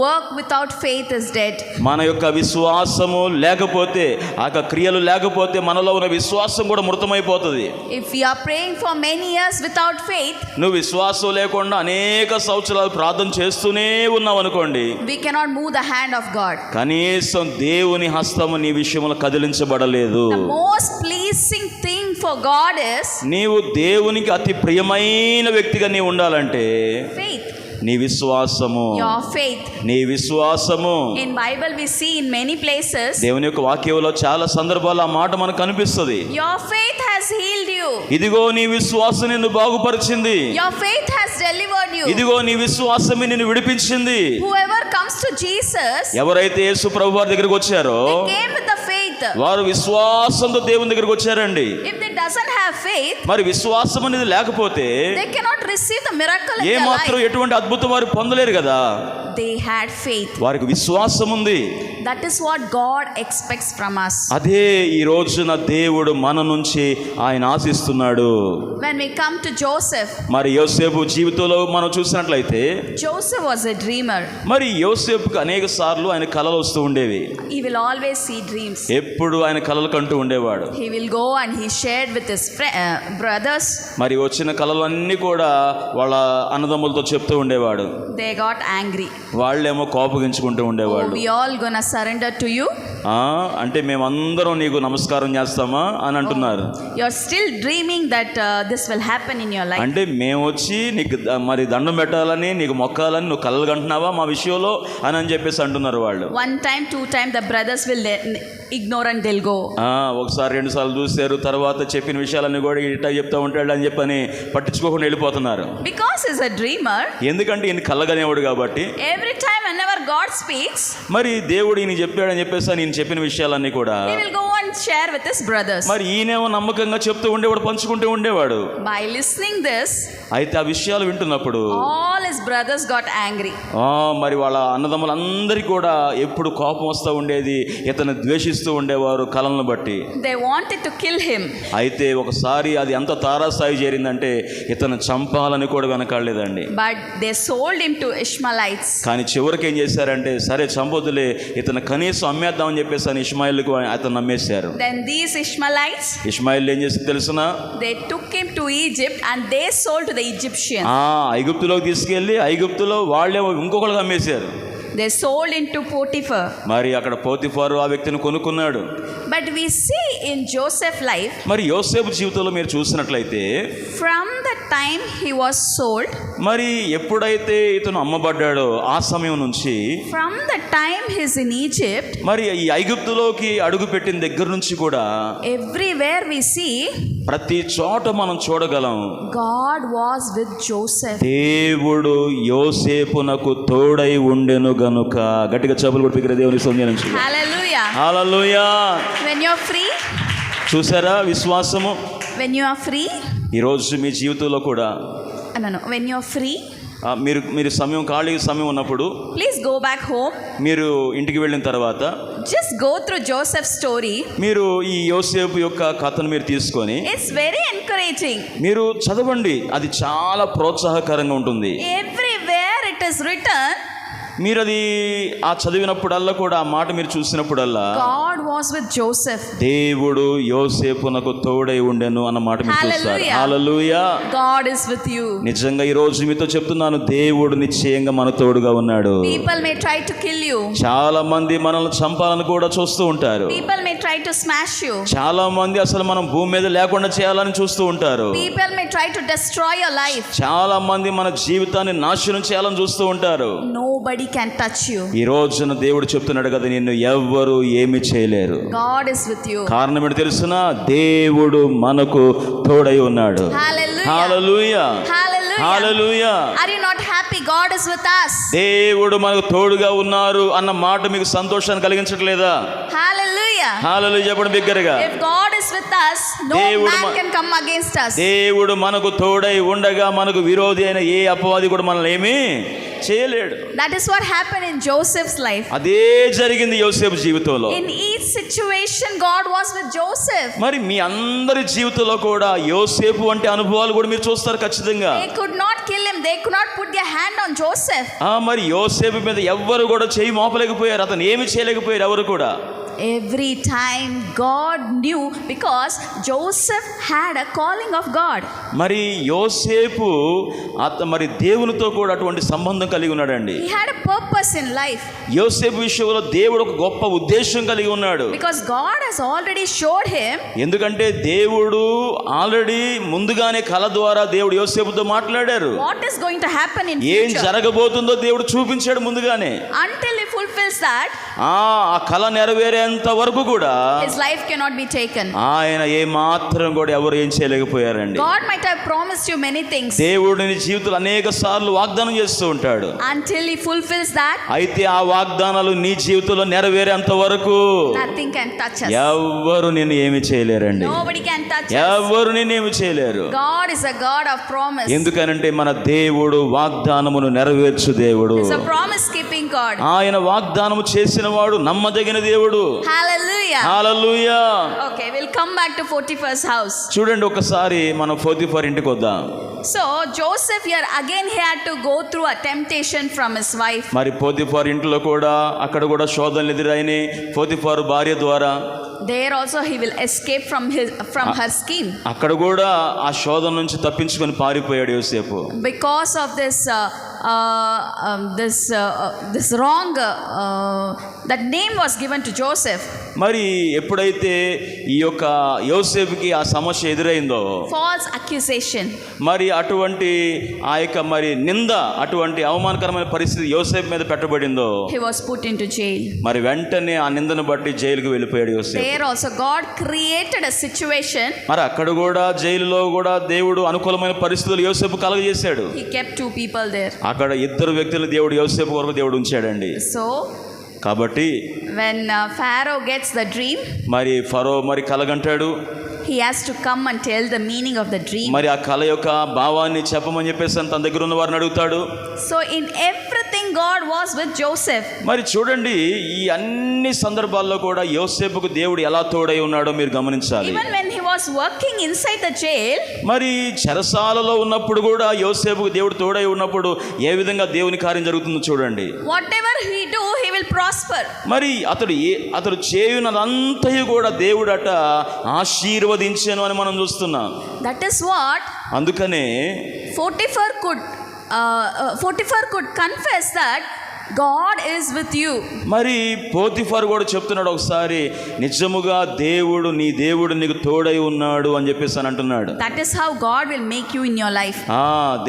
Work without faith is dead. మన యొక్క విశ్వాసము లేకపోతే, ఆ క్రియలు లేకపోతే మనలో ఉన్న విశ్వాసం కూడా మృతమైపోతుంది. If we are praying for many years without faith, నువ్వు విశ్వాసం లేకుండా అనేక సంవత్సరాలు ప్రార్థన చేస్తూనే ఉన్నావు అనుకోండి, we cannot move the hand of God. కనీసం దేవుని హస్తము నీ విషయంలో కదిలించబడలేదు. The most pleasing thing for God is నీవు దేవునికి అతి ప్రియమైన వ్యక్తిగా నీవు ఉండాలంటే faith. నీ విశ్వాసము, Your faith. నీ విశ్వాసము. In Bible we see in many places, దేవుని యొక్క వాక్యంలో చాలా సందర్భాలు ఆ మాట మనకు కనిపిస్తుంది. your faith has healed you. ఇదిగో నీ విశ్వాసం నిన్ను బాగుపరిచింది. Your faith has delivered you. ఇదిగో నీ విశ్వాసమే నిన్ను విడిపించింది. Whoever comes to Jesus, ఎవరైతే యేసు ప్రభు వారి దగ్గరికి వచ్చారో they came with the faith. వారు విశ్వాసంతో దేవుని దగ్గరికి వచ్చారండి. If they doesn't have faith, మరి విశ్వాసం అనేది లేకపోతే they cannot receive the miracle in A their మాత్రం life. ఎటువంటి అద్భుతం వారు పొందలేరు కదా. They had faith. వారికి విశ్వాసం ఉంది. That is what God expects from us. అదే ఈ రోజున దేవుడు మన నుంచి ఆయన ఆశిస్తున్నాడు. When we come to Joseph, మరి యోసేపు జీవితంలో మనం చూసినట్లయితే, Joseph was a dreamer. మరి యోసేపుకు అనేక సార్లు ఆయన కలలు వస్తూ ఉండేవి. He will always see dreams. ఎప్పుడు ఆయన కలలు కంటూ ఉండేవాడు. He will go and he shared with his brothers. మరి వచ్చిన కలలన్నీ కూడా వాళ్ళ అన్నదమ్ములతో చెప్తూ ఉండేవాడు. They got angry. వాళ్ళేమో కోపగించుకుంటూ Oh, ఉండేవాళ్ళు. we all gonna surrender to you? అంటే మేమందరం నీకు నమస్కారం చేస్తామా అని అంటున్నారు. You're still dreaming that this will happen in your life. అంటే మేము వచ్చి నీకు మరి దండం పెట్టాలని, నీకు మొక్కాలని నువ్వు కలలు కంటున్నావా మా విషయంలో అని చెప్పేసి అంటున్నారు వాళ్ళు. One time, two time, the brothers will ignore and they'll go. ఒకసారి 2 సార్లు చూశారు, తర్వాత చెప్పిన విషయాలన్నీ కూడా ఇట్లా చెప్తా ఉంటాడు అని చెప్పని పట్టించుకోకుండా వెళ్ళిపోతున్నారు. Because he's a dreamer. ఎందుకంటే ఈయన కళ్ళగనేవాడు కాబట్టి. Every time whenever God speaks, మరి దేవుడు ఈయన చెప్పాడని చెప్పేసి నేను చెప్పిన విషయాలన్నీ కూడా he will go and share with his brothers. మరి ఈయనేమో నమ్మకంగా చెప్తూ ఉండేవాడు, పంచుకుంటూ ఉండేవాడు. By listening this, అయితే ఆ విషయాలు వింటున్నప్పుడు all his brothers got angry. మరి వాళ్ళ అన్నదమ్ములందరికీ కూడా ఎప్పుడు కోపం వస్తూ ఉండేది, ఇతను ద్వేషిస్తూ ఉండేవారు కళలను బట్టి. They wanted to kill him. అయితే ఒకసారి అది ఎంత తారాస్థాయి చేరిందంటే ఇతను చంపాలని కూడా వెనకాడలేదండి. But they sold him to Ishmaelites. కానీ చివరికి ఏం చేశారంటే, సరే చంపొద్దులే, ఇతను కనీసం అమ్మేద్దామని చెప్పేసి అని ఇష్మాయిల్కు అతను నమ్మేశారు. Then these Ishmaelites, ఇష్మాయిల్ ఏం చేసి తెలుసునా, they took him to Egypt and they sold to the Egyptians. ఐగుప్తులోకి తీసుకెళ్ళి ఐగుప్తులో వాళ్ళేమో ఇంకొకరికి అమ్మేశారు. They sold into Potiphar. మరి అక్కడ పోతిఫారు ఆ వ్యక్తిని కొనుక్కున్నాడు. But we see in Joseph's life, మరి యోసేపు జీవితంలో మీరు చూసినట్లయితే from the time he was sold, మరి ఎప్పుడైతే ఇతను అమ్మబడ్డాడో ఆ సమయం నుంచి, from the time he's in Egypt, మరి ఈ ఐగుప్తులోకి అడుగు పెట్టిన దగ్గర నుంచి కూడా everywhere we see ప్రతి చోట మనం చూడగలం, God was with Joseph. దేవుడు యోసేపునకు తోడై ఉండెను గనుక. గట్టిగా చెప్పులు కొట్టి దేవుని సౌందర్యం నుంచి Hallelujah. Hallelujah. When you're free, చూసారా విశ్వాసము? when you are free, ఈరోజు మీ జీవితంలో కూడా no, when you're free, మీరు సమయం ఖాళీ సమయం ఉన్నప్పుడు please go back home. మీరు ఇంటికి వెళ్ళిన తర్వాత Just go through Joseph's story. మీరు ఈ యోసేపు యొక్క కథను మీరు తీసుకొని It's very encouraging. మీరు చదవండి, అది చాలా ప్రోత్సాహకరంగా ఉంటుంది. Everywhere it is written, మీరు అది ఆ చదివినప్పుడల్లా కూడా ఆ మాట మీరు చూసినప్పుడల్లా God was with Joseph. దేవుడు యోసేపునకు తోడై ఉండెను అన్న మాట మీరు చూస్తారు. Hallelujah. Hallelujah. God is with you. నిజంగా ఈ రోజు మీతో చెప్తున్నాను, దేవుడు నిశ్చయంగా మన తోడుగా ఉన్నాడు. People may try to kill you. చాలా మంది మనల్ని చంపాలని కూడా చూస్తూ ఉంటారు. People may try to smash you. చాలా మంది అసలు మనం భూమి మీద లేకుండా చేయాలని చూస్తూ ఉంటారు. People may try to destroy your life. చాలా మంది మన జీవితాన్ని నాశనం చేయాలని చూస్తూ ఉంటారు. Nobody can touch you. ఈ రోజున దేవుడు చెప్తున్నాడు కదా, నిన్ను ఎవ్వరు ఏమి చేయలేరు. God is with you. కారణం ఏంటి తెలుసునా? దేవుడు మనకు తోడై ఉన్నాడు. Hallelujah. Hallelujah. Hallelujah. Hallelujah. Are you not happy? God is with us. దేవుడు మనకు తోడుగా ఉన్నారు అన్న మాట మీకు సంతోషాన్ని కలిగించట్లేదా? Hallelujah. హల్లెలూయా చెప్పండి బిగ్గరగా. If God is with us, no man can come against us. దేవుడు మనకు తోడై ఉండగా మనకు విరోధి అయిన ఏ అపవాది కూడా మనల్ని ఏమీ చేయలేడు. That is what happened in Joseph's life. అదే జరిగింది యోసేపు జీవితంలో. In each situation, God was with Joseph. మరి మీ అందరి జీవితంలో కూడా యోసేపు వంటి అనుభవాలు కూడా మీరు చూస్తారు ఖచ్చితంగా. They could not kill him. They could not put their hand on Joseph. మరి యోసేపు మీద ఎవ్వరు కూడా చేయి మోపలేకపోయారు, అతను ఏమి చేయలేకపోయారు ఎవరు కూడా. Every time God knew, because Joseph had a calling of God. మరి యోసేపు మరి దేవునితో కూడా అటువంటి సంబంధం కలిగి ఉన్నాడండి. He had a purpose in life. యోసేపు విషయంలో దేవుడు ఒక గొప్ప ఉద్దేశం కలిగి ఉన్నాడు. Because God has already showed him. ఎందుకంటే దేవుడు ఆల్రెడీ ముందుగానే కల ద్వారా దేవుడు యోసేపుతో మాట్లాడారు. What is going to happen in ఏం future? జరగబోతుందో దేవుడు చూపించాడు ముందుగానే. Until he fulfills that, ఆ కళ నెరవేరేంత వరకు కూడా his life cannot be taken. ఆయన ఏ మాత్రం కూడా ఎవరు ఏం చేయలేకపోయారండి. God might have promised you many things. దేవుడు నీ జీవితంలో అనేక సార్లు వాగ్దానం చేస్తూ ఉంటాడు. Until he fulfills that, అయితే ఆ వాగ్దానాలు నీ జీవితంలో నెరవేరేంత వరకు nothing can touch us. ఎవ్వరు నిన్ను ఏమి చేయలేరండి. Nobody can touch us. ఎవ్వరు నిన్నేమి చేయలేరు. God is a God of promise. ఎందుకనంటే మన దేవుడు వాగ్దానమును నెరవేర్చు దేవుడు. He's a promise keeping God. ఆయన వాగ్దానము చేసిన వాడు నమ్మదగిన దేవుడు. Hallelujah. Hallelujah. Okay, we'll come back to Potiphar's house. చూడండి ఒకసారి మనం పోతిఫర్ ఇంటికి వద్దాం. So Joseph here again he had to go through a temptation from his wife. మరి పోతిఫర్ ఇంట్లో కూడా అక్కడ కూడా శోధనలు ఎదురైనాయి పోతిఫర్ భార్య ద్వారా. There also he will escape from her scheme. అక్కడ కూడా ఆ శోధన నుంచి తప్పించుకొని పారిపోయాడు యోసేపు. Because of this this wrong that name was given to Joseph. మరి ఎప్పుడైతే ఈ యొక్క యోసేపుకి ఆ సమస్య ఎదురైందో, False accusation. మరి అటువంటి ఆ యొక్క మరి నింద, అటువంటి అవమానకరమైన పరిస్థితి యోసేపు మీద పెట్టబడిందో, He was put into jail. మరి వెంటనే ఆ నిందను బట్టి జైలుకు వెళ్ళిపోయాడు యోసేపు. There also God created a situation. మరి అక్కడ కూడా జైలులో కూడా దేవుడు అనుకూలమైన పరిస్థితులు యోసేపు కలుగజేశాడు. He kept two people there. అక్కడ ఇద్దరు వ్యక్తులు దేవుడు యోసేపు వరకు దేవుడు ఉంచాడండి. So కాబట్టి when Pharaoh gets the dream, మరి ఫరో మరి కలగంటాడు. he has to come and tell the meaning of the dream. మరి ఆ కళ యొక్క భావాన్ని చెప్పమని చెప్పేసి తన దగ్గర ఉన్న వారిని అడుగుతాడు. So in everything God was with Joseph. మరి చూడండి, ఈ అన్ని సందర్భాల్లో కూడా యోసేపుకు దేవుడు ఎలా తోడై ఉన్నాడో మీరు గమనించాలి. Even when he was working inside the jail, మరి చెరసాలలో ఉన్నప్పుడు కూడా యోసేపుకు దేవుడు తోడై ఉన్నప్పుడు ఏ విధంగా దేవుని కార్యం జరుగుతుందో చూడండి. whatever he do, he will prosper. మరి అతడు చేయునదంతయు కూడా దేవుడట ఆశీర్వదించెను అని మనం చూస్తున్నాం. That is what అందుకనే Potiphar could confess that God is with you. మరి పోతిఫర్ కూడా చెప్తున్నాడు ఒకసారి, నిజముగా నీ దేవుడు నీకు తోడై ఉన్నాడు అని చెప్పేసి అని అంటున్నాడు. That is how God will make you in your life.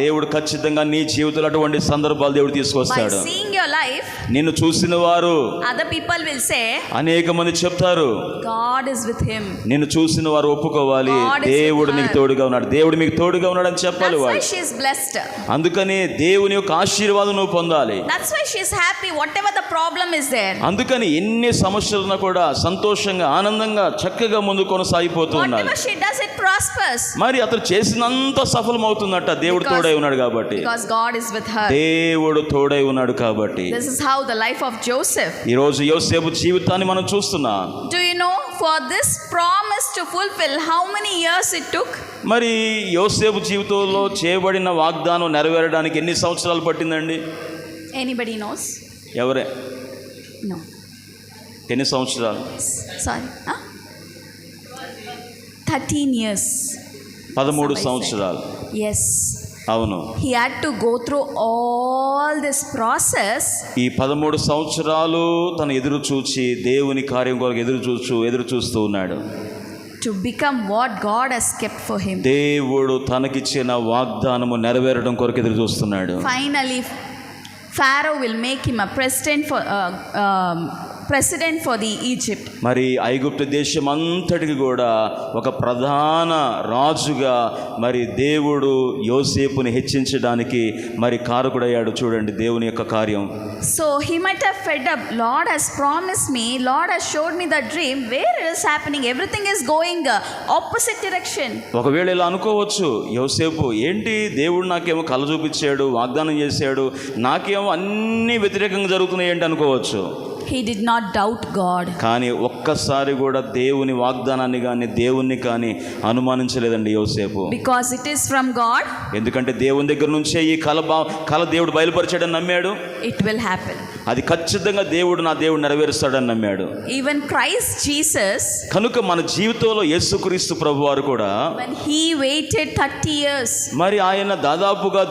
దేవుడు ఖచ్చితంగా నీ జీవితంలో అటువంటి సందర్భాలు దేవుడు By తీసుకొస్తాడు. seeing your life, నిన్ను చూసిన వారు other people will say, అనేక మంది చెప్తారు, God is with him. నిన్ను చూసిన వారు ఒప్పుకోవాలి, God is దేవుడు with నీకు her. తోడుగా ఉన్నాడు, దేవుడు మీకు తోడుగా ఉన్నాడు అని చెప్పాలి That's why వారు. she is blessed. అందుకని దేవుని యొక్క ఆశీర్వాదం నువ్వు పొందాలి. That's why she is happy whatever the problem is there. అందుకని ఎన్ని సమస్యలున్నా కూడా సంతోషంగా ఆనందంగా చక్కగా ముందు కొనసాగిపోతూ ఉండాలి. Whatever she does, it prospers. మరి అతను చేసినంత సఫలమవుతుందట, దేవుడు తోడై ఉన్నాడు కాబట్టి. Because God is with her. దేవుడు తోడై ఉన్నాడు కాబట్టి. This is how the life of Joseph. ఈ రోజు యోసేపు జీవితాన్ని మనం చూస్తున్నాం. Do you know, for this promise to fulfill, how many years it took? మరి యోసేపు జీవితంలో చేయబడిన వాగ్దానం నెరవేరడానికి ఎన్ని సంవత్సరాలు పట్టిందండి? Anybody knows? ఎవరే? No. ఎన్ని సంవత్సరాలు? Sorry. 13 years. 13 సంవత్సరాలు. Yes. అవును. He had to go through all this process. ఈ 13 సంవత్సరాలు తను ఎదురు చూచి దేవుని కార్యం కొరకు ఎదురు చూస్తూ ఉన్నాడు. To become what God has kept for him. దేవుడు తనకిచ్చిన వాగ్దానము నెరవేరడం కొరకు ఎదురు చూస్తున్నాడు. Finally, Pharaoh will make him a president for the Egypt. మరి ఐగుప్తు దేశం అంతటికి కూడా ఒక ప్రధాన రాజుగా మరి దేవుడు యోసేపుని హెచ్చించడానికి మరి కారకుడయ్యాడు. చూడండి దేవుని యొక్క కార్యం. So he might have fed up. Lord has promised me. Lord has showed me the dream. Where it is happening? Everything is going opposite direction. ఒకవేళ ఇలా అనుకోవచ్చు, యోసేపు ఏంటి దేవుడు నాకేమో కళ చూపించాడు, వాగ్దానం చేశాడు, నాకేమో అన్ని వ్యతిరేకంగా జరుగుతున్నాయి ఏంటి అనుకోవచ్చు. He did not doubt God. కానీ ఒక్కసారి కూడా దేవుని వాగ్దానాన్ని కానీ దేవుణ్ణి కానీ అనుమానించలేదండి యోసేపు. Because it is from God. ఎందుకంటే దేవుని దగ్గర నుంచే ఈ కళ దేవుడు బయలుపరిచాడని నమ్మాడు. It will happen. అది ఖచ్చితంగా నా దేవుడు నెరవేరుస్తాడని నమ్మాడు. Even Christ Jesus, కనుక మన జీవితంలో యేసుక్రీస్తు ప్రభువారు కూడా when he waited 30 years, మరి ఆయన దాదాపుగా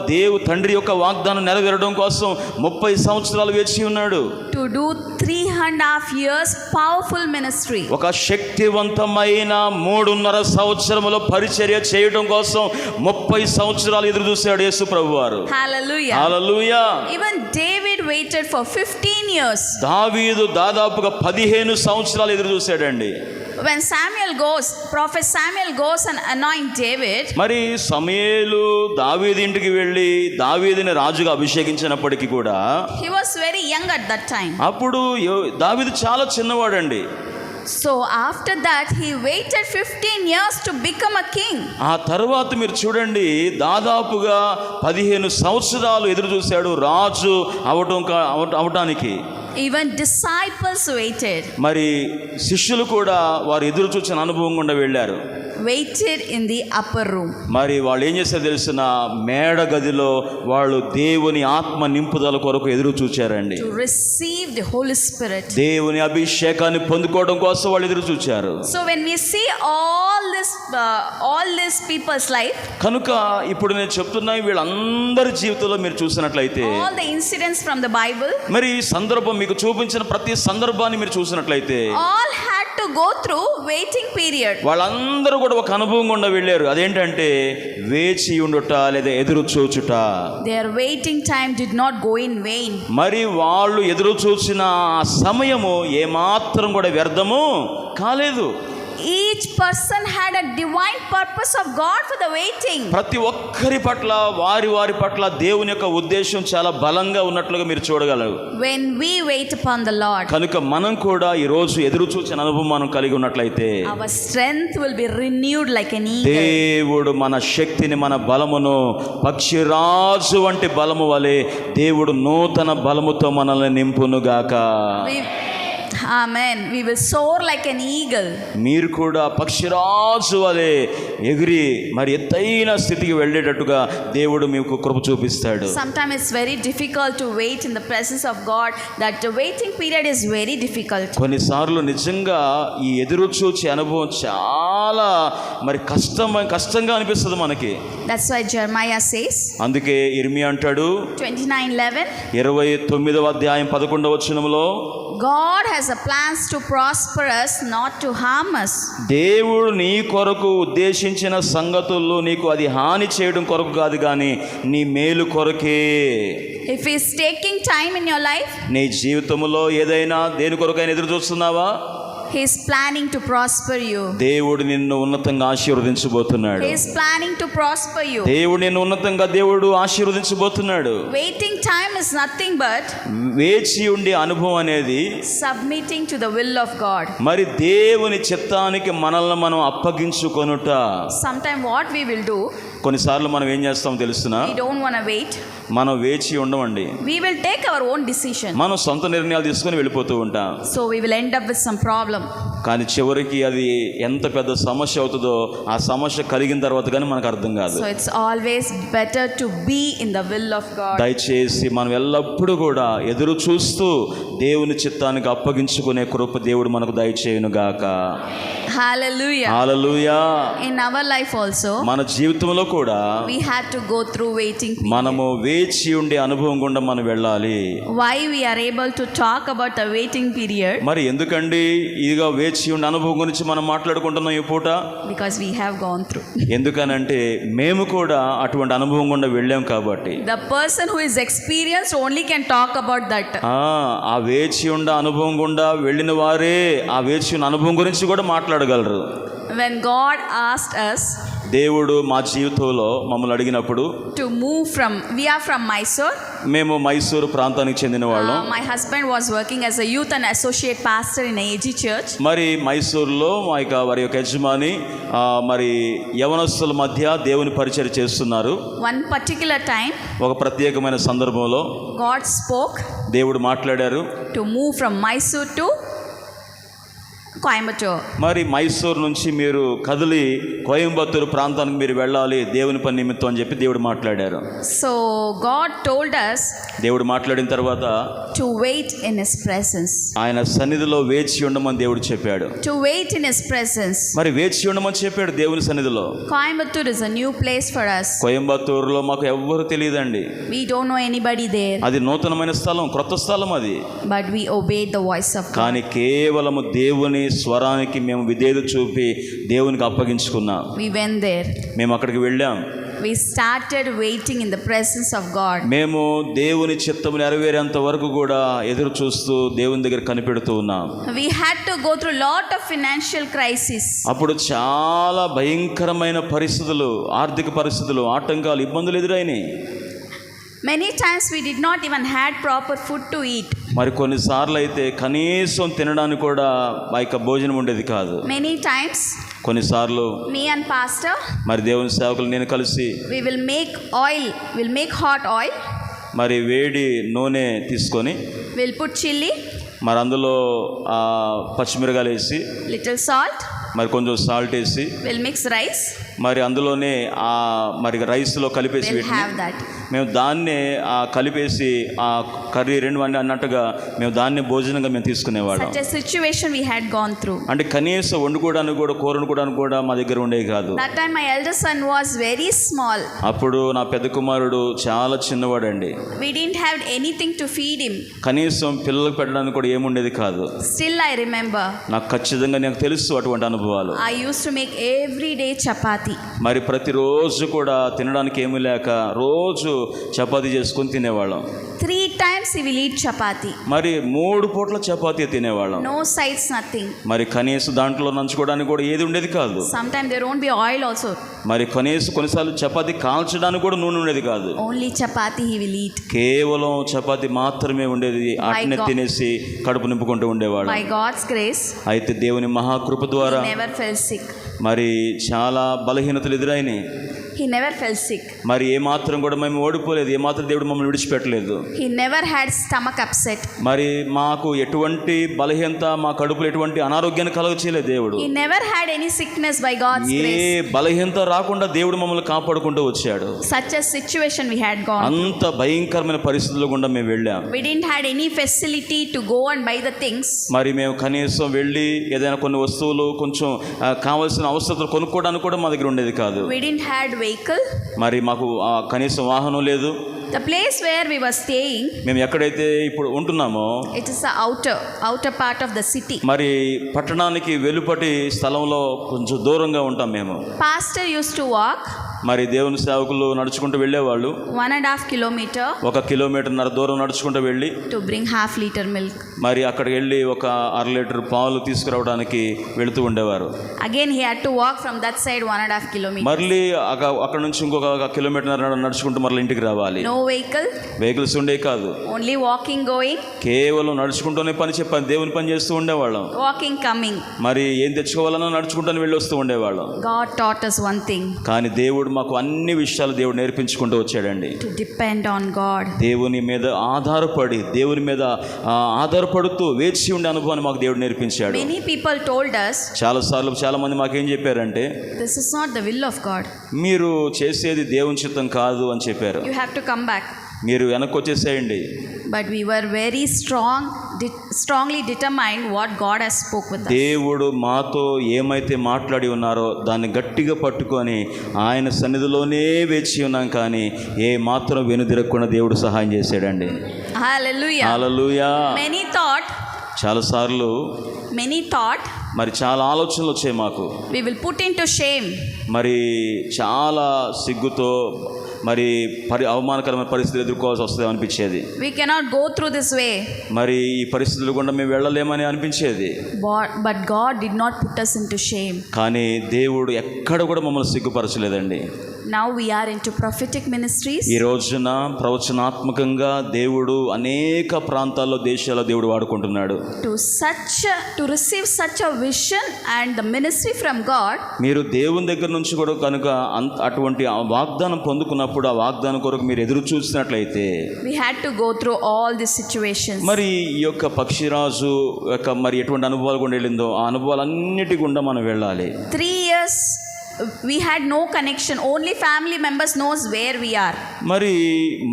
తండ్రి యొక్క వాగ్దానం నెరవేరడం కోసం 30 సంవత్సరాలు వేచి ఉన్నాడు. to do 3.5 years powerful ministry. ఒక శక్తివంతమైన 3.5 సంవత్సరములో పరిచర్య చేయడం కోసం 30 సంవత్సరాలు ఎదురు చూశాడు యేసు ప్రభువారు. Hallelujah. Hallelujah. Even David waited for 15 years. దావీదు దాదాపుగా 15 సంవత్సరాలు ఎదురు చూశాడండి. When prophet Samuel goes and anoint David, మరి సమూయేలు దావీదు ఇంటికి వెళ్ళి దావీదుని రాజుగా అభిషేకించినప్పటికీ కూడా he was very young at that time. అప్పుడు దావీదు చాలా చిన్నవాడండి. So after that he waited 15 years to become a king. ఆ తర్వాత మీరు చూడండి దాదాపుగా 15 సంవత్సరాలు ఎదురు చూశాడు రాజు అవటానికి. Even disciples waited. మరి శిష్యులు కూడా వారు ఎదురు చూసిన అనుభవం గుండా వెళ్ళారు. Waited in the upper room. మరి వాళ్ళు ఏం చేశారు తెలిసిన, మేడ గదిలో వాళ్ళు దేవుని ఆత్మ నింపుదల కొరకు ఎదురు చూచారండి. To receive the Holy Spirit. దేవుని అభిషేకాన్ని పొందుకోవడం కోసం వాళ్ళు ఎదురు చూచారు. So when we see all this people's life, కనుక ఇప్పుడు నేను చెప్తున్నా వీళ్ళందరి జీవితంలో మీరు చూసినట్లయితే all the incidents from the Bible, మరి ఈ సందర్భం మీకు చూపించిన ప్రతి సందర్భాన్ని మీరు చూసినట్లయితే all had to go through waiting period. వాళ్ళందరూ కూడా ఒక అనుభవం గుండా వెళ్ళారు. అదేంటంటే వేచి ఉండుట లేదా ఎదురు చూచుట. Their waiting time did not go in vain. మరి వాళ్ళు ఎదురు చూసిన ఆ సమయము ఏమాత్రం కూడా వ్యర్థము కాలేదు. Each person had a divine purpose of God for the waiting. ప్రతి ఒక్కరి పట్ల వారి పట్ల దేవుని యొక్క ఉద్దేశం చాలా బలంగా ఉన్నట్లుగా మీరు చూడగలరు. When we wait upon the Lord, కనుక మనం కూడా ఈ రోజు ఎదురు చూసిన అనుభవం మనం కలిగి ఉన్నట్లయితే our strength will be renewed like an eagle. దేవుడు మన శక్తిని మన బలమును పక్షిరాజు వంటి బలము వలె దేవుడు నూతన బలముతో మనల్ని నింపునుగాక. Amen. We will soar like an eagle. మీరు కూడా పక్షిరాజు వలె ఎగిరి మరి ఎత్తైన స్థితికి వెళ్ళేటట్టుగా దేవుడు మీకు కృప చూపిస్తాడు. Sometimes it's very difficult to wait in the presence of God. That the waiting period is very difficult. కొన్నిసార్లు నిజంగా ఈ ఎదురు చూచే అనుభవం చాలా మరి కష్టంగా అనిపిస్తుంది మనకి. That's why Jeremiah says, అందుకే ఇర్మియా అంటాడు 29:11, 29వ అధ్యాయం 11వ వచనంలో, God has a plans to prosper us, not to harm us. దేవుడు నీ కొరకు ఉద్దేశించిన సంగతుల్లో నీకు అది హాని చేయడం కొరకు కాదు కానీ నీ మేలు కొరకే. If He's taking time in your life, నీ జీవితంలో ఏదైనా దేని కొరకైనా ఎదురు చూస్తున్నావా? He's planning to prosper you. దేవుడు నిన్ను ఉన్నతంగా ఆశీర్వదించబోతున్నాడు. He's planning to prosper you. దేవుడు నిన్ను ఉన్నతంగా ఆశీర్వదించబోతున్నాడు. Waiting time is nothing but వేచి ఉండే అనుభవం అనేది submitting to the will of God. మరి దేవుని చిత్తానికి మనల్ని మనం అప్పగించుకొనుట. Sometime what we will do, కొన్నిసార్లు మనం ఏం చేస్తామో తెలుస్తున్నా, we don't want to wait. మనం వేచి ఉండమండి. We will take our own decision. మనం సొంత నిర్ణయాలు తీసుకొని వెళ్ళిపోతూ ఉంటాం. So we will end up with some problem. కానీ చివరికి అది ఎంత పెద్ద సమస్య అవుతుందో ఆ సమస్య కలిగిన తర్వాత కానీ మనకు అర్థం కాదు. So it's always better to be in the will of God. దయచేసి మనం ఎల్లప్పుడూ కూడా ఎదురు చూస్తూ దేవుని చిత్తానికి అప్పగించుకునే కృప దేవుడు మనకు దయచేయును గాక. Hallelujah. Hallelujah. In our life also, మన జీవితంలో కూడా we had to go through waiting period. మనము వేచి ఉండే అనుభవం గుండా మనం వెళ్ళాలి. Why we are able to talk about the waiting period? మరి ఎందుకండి ఇదిగా వేచి ఉండే అనుభవం గురించి మనం మాట్లాడుకుంటున్నాం ఈ పూట? Because we have gone through. ఎందుకనంటే మేము కూడా అటువంటి అనుభవం గుండా వెళ్ళాం కాబట్టి. The person who is experienced only can talk about that. ఆ వేచి ఉండే అనుభవం గుండా వెళ్ళిన వారే ఆ వేచి ఉన్న అనుభవం గురించి కూడా మాట్లాడగలరు. When God asked us, దేవుడు మా జీవితంలో మమ్మల్ని అడిగినప్పుడు, to move from, we are from Mysore. మేము మైసూరు ప్రాంతానికి చెందిన వాళ్ళం. My husband was working as a youth and associate pastor in AG church. మరి మైసూరులో వారి యొక్క యజమాని మరి యవనస్తుల మధ్య దేవుని పరిచర్య చేస్తున్నారు. One particular time, ఒక ప్రత్యేకమైన సందర్భంలో God spoke దేవుడు మాట్లాడారు, to move from Mysore to Coimbatore. మరి మైసూరు నుంచి మీరు కదిలి కోయంబత్తూరు ప్రాంతానికి మీరు వెళ్ళాలి దేవుని పని నిమిత్తం అని చెప్పి దేవుడు మాట్లాడారు. So God told us, దేవుడు మాట్లాడిన తర్వాత to wait in His presence. ఆయన సన్నిధిలో వేచి ఉండమని దేవుడు చెప్పాడు. To wait in His presence. మరి వేచి ఉండమని చెప్పాడు దేవుని సన్నిధిలో. Coimbatore is a new place for us. కోయంబత్తూరులో మాకు ఎవ్వరు తెలియదండి. We don't know anybody there. అది నూతనమైన స్థలం, క్రొత్త స్థలం అది. But we obeyed the voice of God. కానీ కేవలము దేవుని స్వరానికి మేము విధేయత చూపి దేవునికి అప్పగించుకున్నాం. We went there. మేము అక్కడికి వెళ్ళాం. We started waiting in the presence of God. మేము దేవుని చిత్తము నెరవేరేంత వరకు కూడా ఎదురు చూస్తూ దేవుని దగ్గర కనిపెడుతూ ఉన్నాం. We had to go through lot of financial crisis. అప్పుడు చాలా భయంకరమైన పరిస్థితులు, ఆర్థిక పరిస్థితులు, ఆటంకాలు, ఇబ్బందులు ఎదురైనాయి. Many times we did not even had proper food to eat. మరి కొన్నిసార్లు అయితే కనీసం తినడానికి కూడా భోజనం ఉండేది కాదు. Many times కొన్నిసార్లు me and pastor, మరి దేవుని సేవకులు నేను కలిసి we will make hot oil. మరి వేడి నూనె తీసుకొని We'll put chili, మరి అందులో పచ్చిమిరకాయలు వేసి, little salt. మరి కొంచెం సాల్ట్ వేసి, We'll mix rice. మరి అందులోనే మరి రైస్లో కలిపేసి We'll have that. మేము దాన్నే కలిపేసి ఆ కర్రీ రెండు అన్నట్టుగా మేము దాన్ని భోజనంగా మేము తీసుకునేవాళ్ళం. Such a situation we had gone through. అంటే కనీసం వండుకోవడానికి కూడా, కూర వండుకోవడానికి కూడా మా దగ్గర ఉండేవి కాదు. That time my elder son was very small. అప్పుడు నా పెద్ద కుమారుడు చాలా చిన్నవాడండి. We didn't have anything to feed him. కనీసం పిల్లలకు పెట్టడానికి కూడా ఏముండేది కాదు. Still I remember, నాకు ఖచ్చితంగా నాకు తెలుసు అటువంటి అనుభవాలు. I used to make every day chapati. మరి ప్రతిరోజు కూడా తినడానికి ఏమీ లేక రోజు చపాతీ చేసుకొని తినేవాళ్ళం. 3 times he will eat chapati. మరి 3 పూట్ల చపాతీ తినేవాళ్ళం. No sides, nothing. మరి కనీసం దాంట్లో నంచుకోవడానికి కూడా ఏది ఉండేది కాదు. Sometimes there won't be oil also. మరి కొన్నిసార్లు చపాతీ కాల్చడానికి కూడా నూనె ఉండేది కాదు. Only chapati he will eat. కేవలం చపాతీ మాత్రమే ఉండేది. అట్నే తినేసి కడుపు నింపుకుంటూ ఉండేవాళ్ళం. By God's grace, అయితే దేవుని మహాకృప ద్వారా he never fell sick. మరి చాలా బలహీనతలు ఎదురైనాయి. He never fell sick. మరి ఏ మాత్రం కూడా మేము ఓడిపోలేదు, ఏ మాత్రం దేవుడు మమ్మల్ని విడిచిపెట్టలేదు. He never had stomach upset. మరి మాకు ఎటువంటి బలహీనత, మా కడుపులో ఎటువంటి అనారోగ్యాన్ని కలుగ చేయలేదు దేవుడు. He never had any sickness by God's A grace. బలహీనత రాకుండా దేవుడు మమ్మల్ని కాపాడుకుంటూ వచ్చాడు. Such a situation we had gone. అంత భయంకరమైన పరిస్థితుల గుండా మేము వెళ్ళాం. We didn't had any facility to go and buy the things. మరి మేము కనీసం వెళ్ళి ఏదైనా కొన్ని వస్తువులు కొంచెం కావాల్సిన అవసరాలు కొనుక్కోవడానికి కూడా మా దగ్గర ఉండేది కాదు. We didn't had vehicle. మరి మాకు కనీసం వాహనం లేదు. The place where we were staying, మేము ఎక్కడైతే ఇప్పుడు ఉంటున్నామో it is the outer part of the city. మరి పట్టణానికి వెలుపటి స్థలంలో కొంచెం దూరంగా ఉంటాం మేము. Pastor used to walk మరి దేవుని సేవకులు నడుచుకుంటూ వెళ్ళేవాళ్ళు. 1.5 kilometer 1 కిలోమీటర్న్నర దూరం నడుచుకుంటూ వెళ్ళి to bring half liter milk. మరి అక్కడికి వెళ్ళి ఒక 1/2 లీటర్ పాలు తీసుకురావడానికి వెళుతూ ఉండేవారు. Again he had to walk from that side 1.5 kilometer. మళ్ళీ అక్కడ నుంచి ఇంకొక 1 కిలోమీటర్న్నర నడుచుకుంటూ మళ్ళీ ఇంటికి రావాలి. No vehicle. వెహికల్స్ ఉండేవి కాదు. Only walking going. కేవలం నడుచుకుంటూనే దేవుని పని చేస్తూ ఉండేవాళ్ళం. Walking coming. మరి ఏం తెచ్చుకోవాలన్నా నడుచుకుంటూనే వెళ్ళి వస్తూ ఉండేవాళ్ళం. God taught us one thing. కానీ దేవుడు మాకు అన్ని విషయాలు దేవుడు నేర్పించుకుంటూ వచ్చాడండి. To depend on God. దేవుని మీద ఆధారపడి, దేవుని మీద ఆధారపడుతూ వేచి ఉండే అనుభవాన్ని మాకు దేవుడు నేర్పించాడు. Many people told us, చాలా మంది మాకేం చెప్పారంటే, this is not the will of God. మీరు చేసేది దేవుని చిత్తం కాదు అని చెప్పారు. You have to come back. మీరు వెనక్కి వచ్చేసేయండి. But we were very strongly determined what God has spoke with us. దేవుడు మాతో ఏమైతే మాట్లాడి ఉన్నారో దాన్ని గట్టిగా పట్టుకొని ఆయన సన్నిధిలోనే వేచి ఉన్నాం. కానీ ఏ మాత్రం వెనుదిరగకుండా దేవుడు సహాయం చేశాడండి. Hallelujah. హల్లెలూయా. Many thought మరి చాలా ఆలోచనలు వచ్చాయి మాకు. we will put into shame. మరి చాలా సిగ్గుతో మరి అవమానకరమైన పరిస్థితులు ఎదుర్కోవాల్సి వస్తుంది అనిపించేది. We cannot go through this way. మరి ఈ పరిస్థితులు గుండా మేము వెళ్ళలేమని అనిపించేది. But God did not put us into shame. కానీ దేవుడు ఎక్కడ కూడా మమ్మల్ని సిగ్గుపరచలేదండి. Now we are into prophetic ministries. ఈ రోజున ప్రవచనాత్మకంగా దేవుడు అనేక ప్రాంతాల్లో, దేశాల్లో దేవుడు వాడుకుంటున్నాడు. To receive such a vision and the ministry from God. మీరు దేవుని దగ్గర నుంచి కూడా కనుక అటువంటి వాగ్దానం పొందుకున్నప్పుడు ఆ వాగ్దానం కొరకు మీరు ఎదురు చూసినట్లయితే we had to go through all these situations. మరి ఈ యొక్క పక్షిరాజు యొక్క మరి ఎటువంటి అనుభవాలు గుండా వెళ్ళిందో ఆ అనుభవాలన్నిటి గుండా మనం వెళ్ళాలి. 3 years we had no connection. Only family members knows where we are. మరి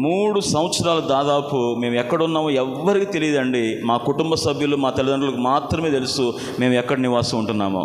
3 సంవత్సరాలు దాదాపు మేము ఎక్కడున్నామో ఎవ్వరికి తెలియదండి. మా కుటుంబ సభ్యులు, మా తల్లిదండ్రులకు మాత్రమే తెలుసు మేము ఎక్కడ నివాసం ఉంటున్నామో.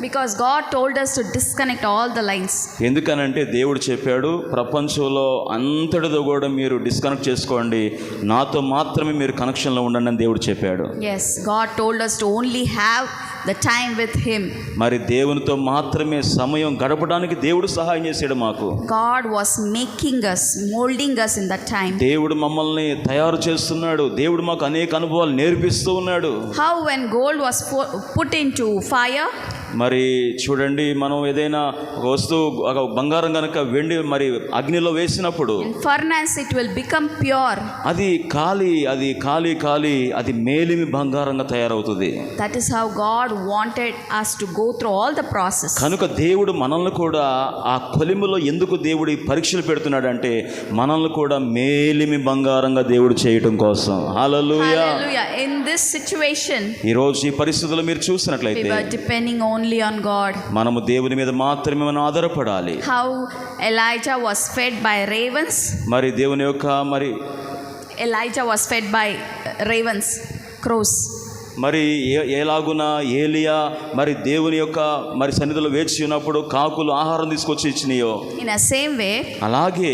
Because God told us to disconnect all the lines. ఎందుకనంటే దేవుడు చెప్పాడు, ప్రపంచంలో అంతటితో కూడా మీరు డిస్కనెక్ట్ చేసుకోండి, నాతో మాత్రమే మీరు కనెక్షన్లో ఉండండి అని దేవుడు చెప్పాడు. Yes, God told us to only have the time with him. మరి దేవునితో మాత్రమే సమయం గడపడానికి దేవుడు సహాయం చేశాడు మాకు. God was making us, molding us in that time. దేవుడు మమ్మల్ని తయారు చేస్తున్నాడు. దేవుడు మాకు అనేక అనుభవాలు నేర్పిస్తూ ఉన్నాడు. How when gold was put into fire, మరి చూడండి, మనం ఏదైనా ఒక వస్తువు, ఒక బంగారం కనుక వెండి మరి అగ్నిలో వేసినప్పుడు in furnace it will become pure. అది కాలి అది మేలిమి బంగారంగా తయారవుతుంది. That is how God wanted us to go through all the process. కనుక దేవుడు మనల్ని కూడా ఆ కొలిమిలో ఎందుకు దేవుడు పరీక్షలు పెడుతున్నాడంటే మనల్ని కూడా మేలిమి బంగారంగా దేవుడు చేయటం కోసం. హల్లెలూయా. In this situation, ఈ రోజు ఈ పరిస్థితుల్లో మీరు చూసినట్లయితే we were depending only on God. మనము దేవుని మీద మాత్రమే మనం ఆధారపడాలి. How Elijah was fed by ravens. మరి దేవుని యొక్క Elijah was fed by ravens, crows. మరి ఎలాగున ఏలియా మరి దేవుని యొక్క మరి సన్నిధిలో వేచి ఉన్నప్పుడు కాకులు ఆహారం తీసుకొచ్చి ఇచ్చినాయో, In a same way, అలాగే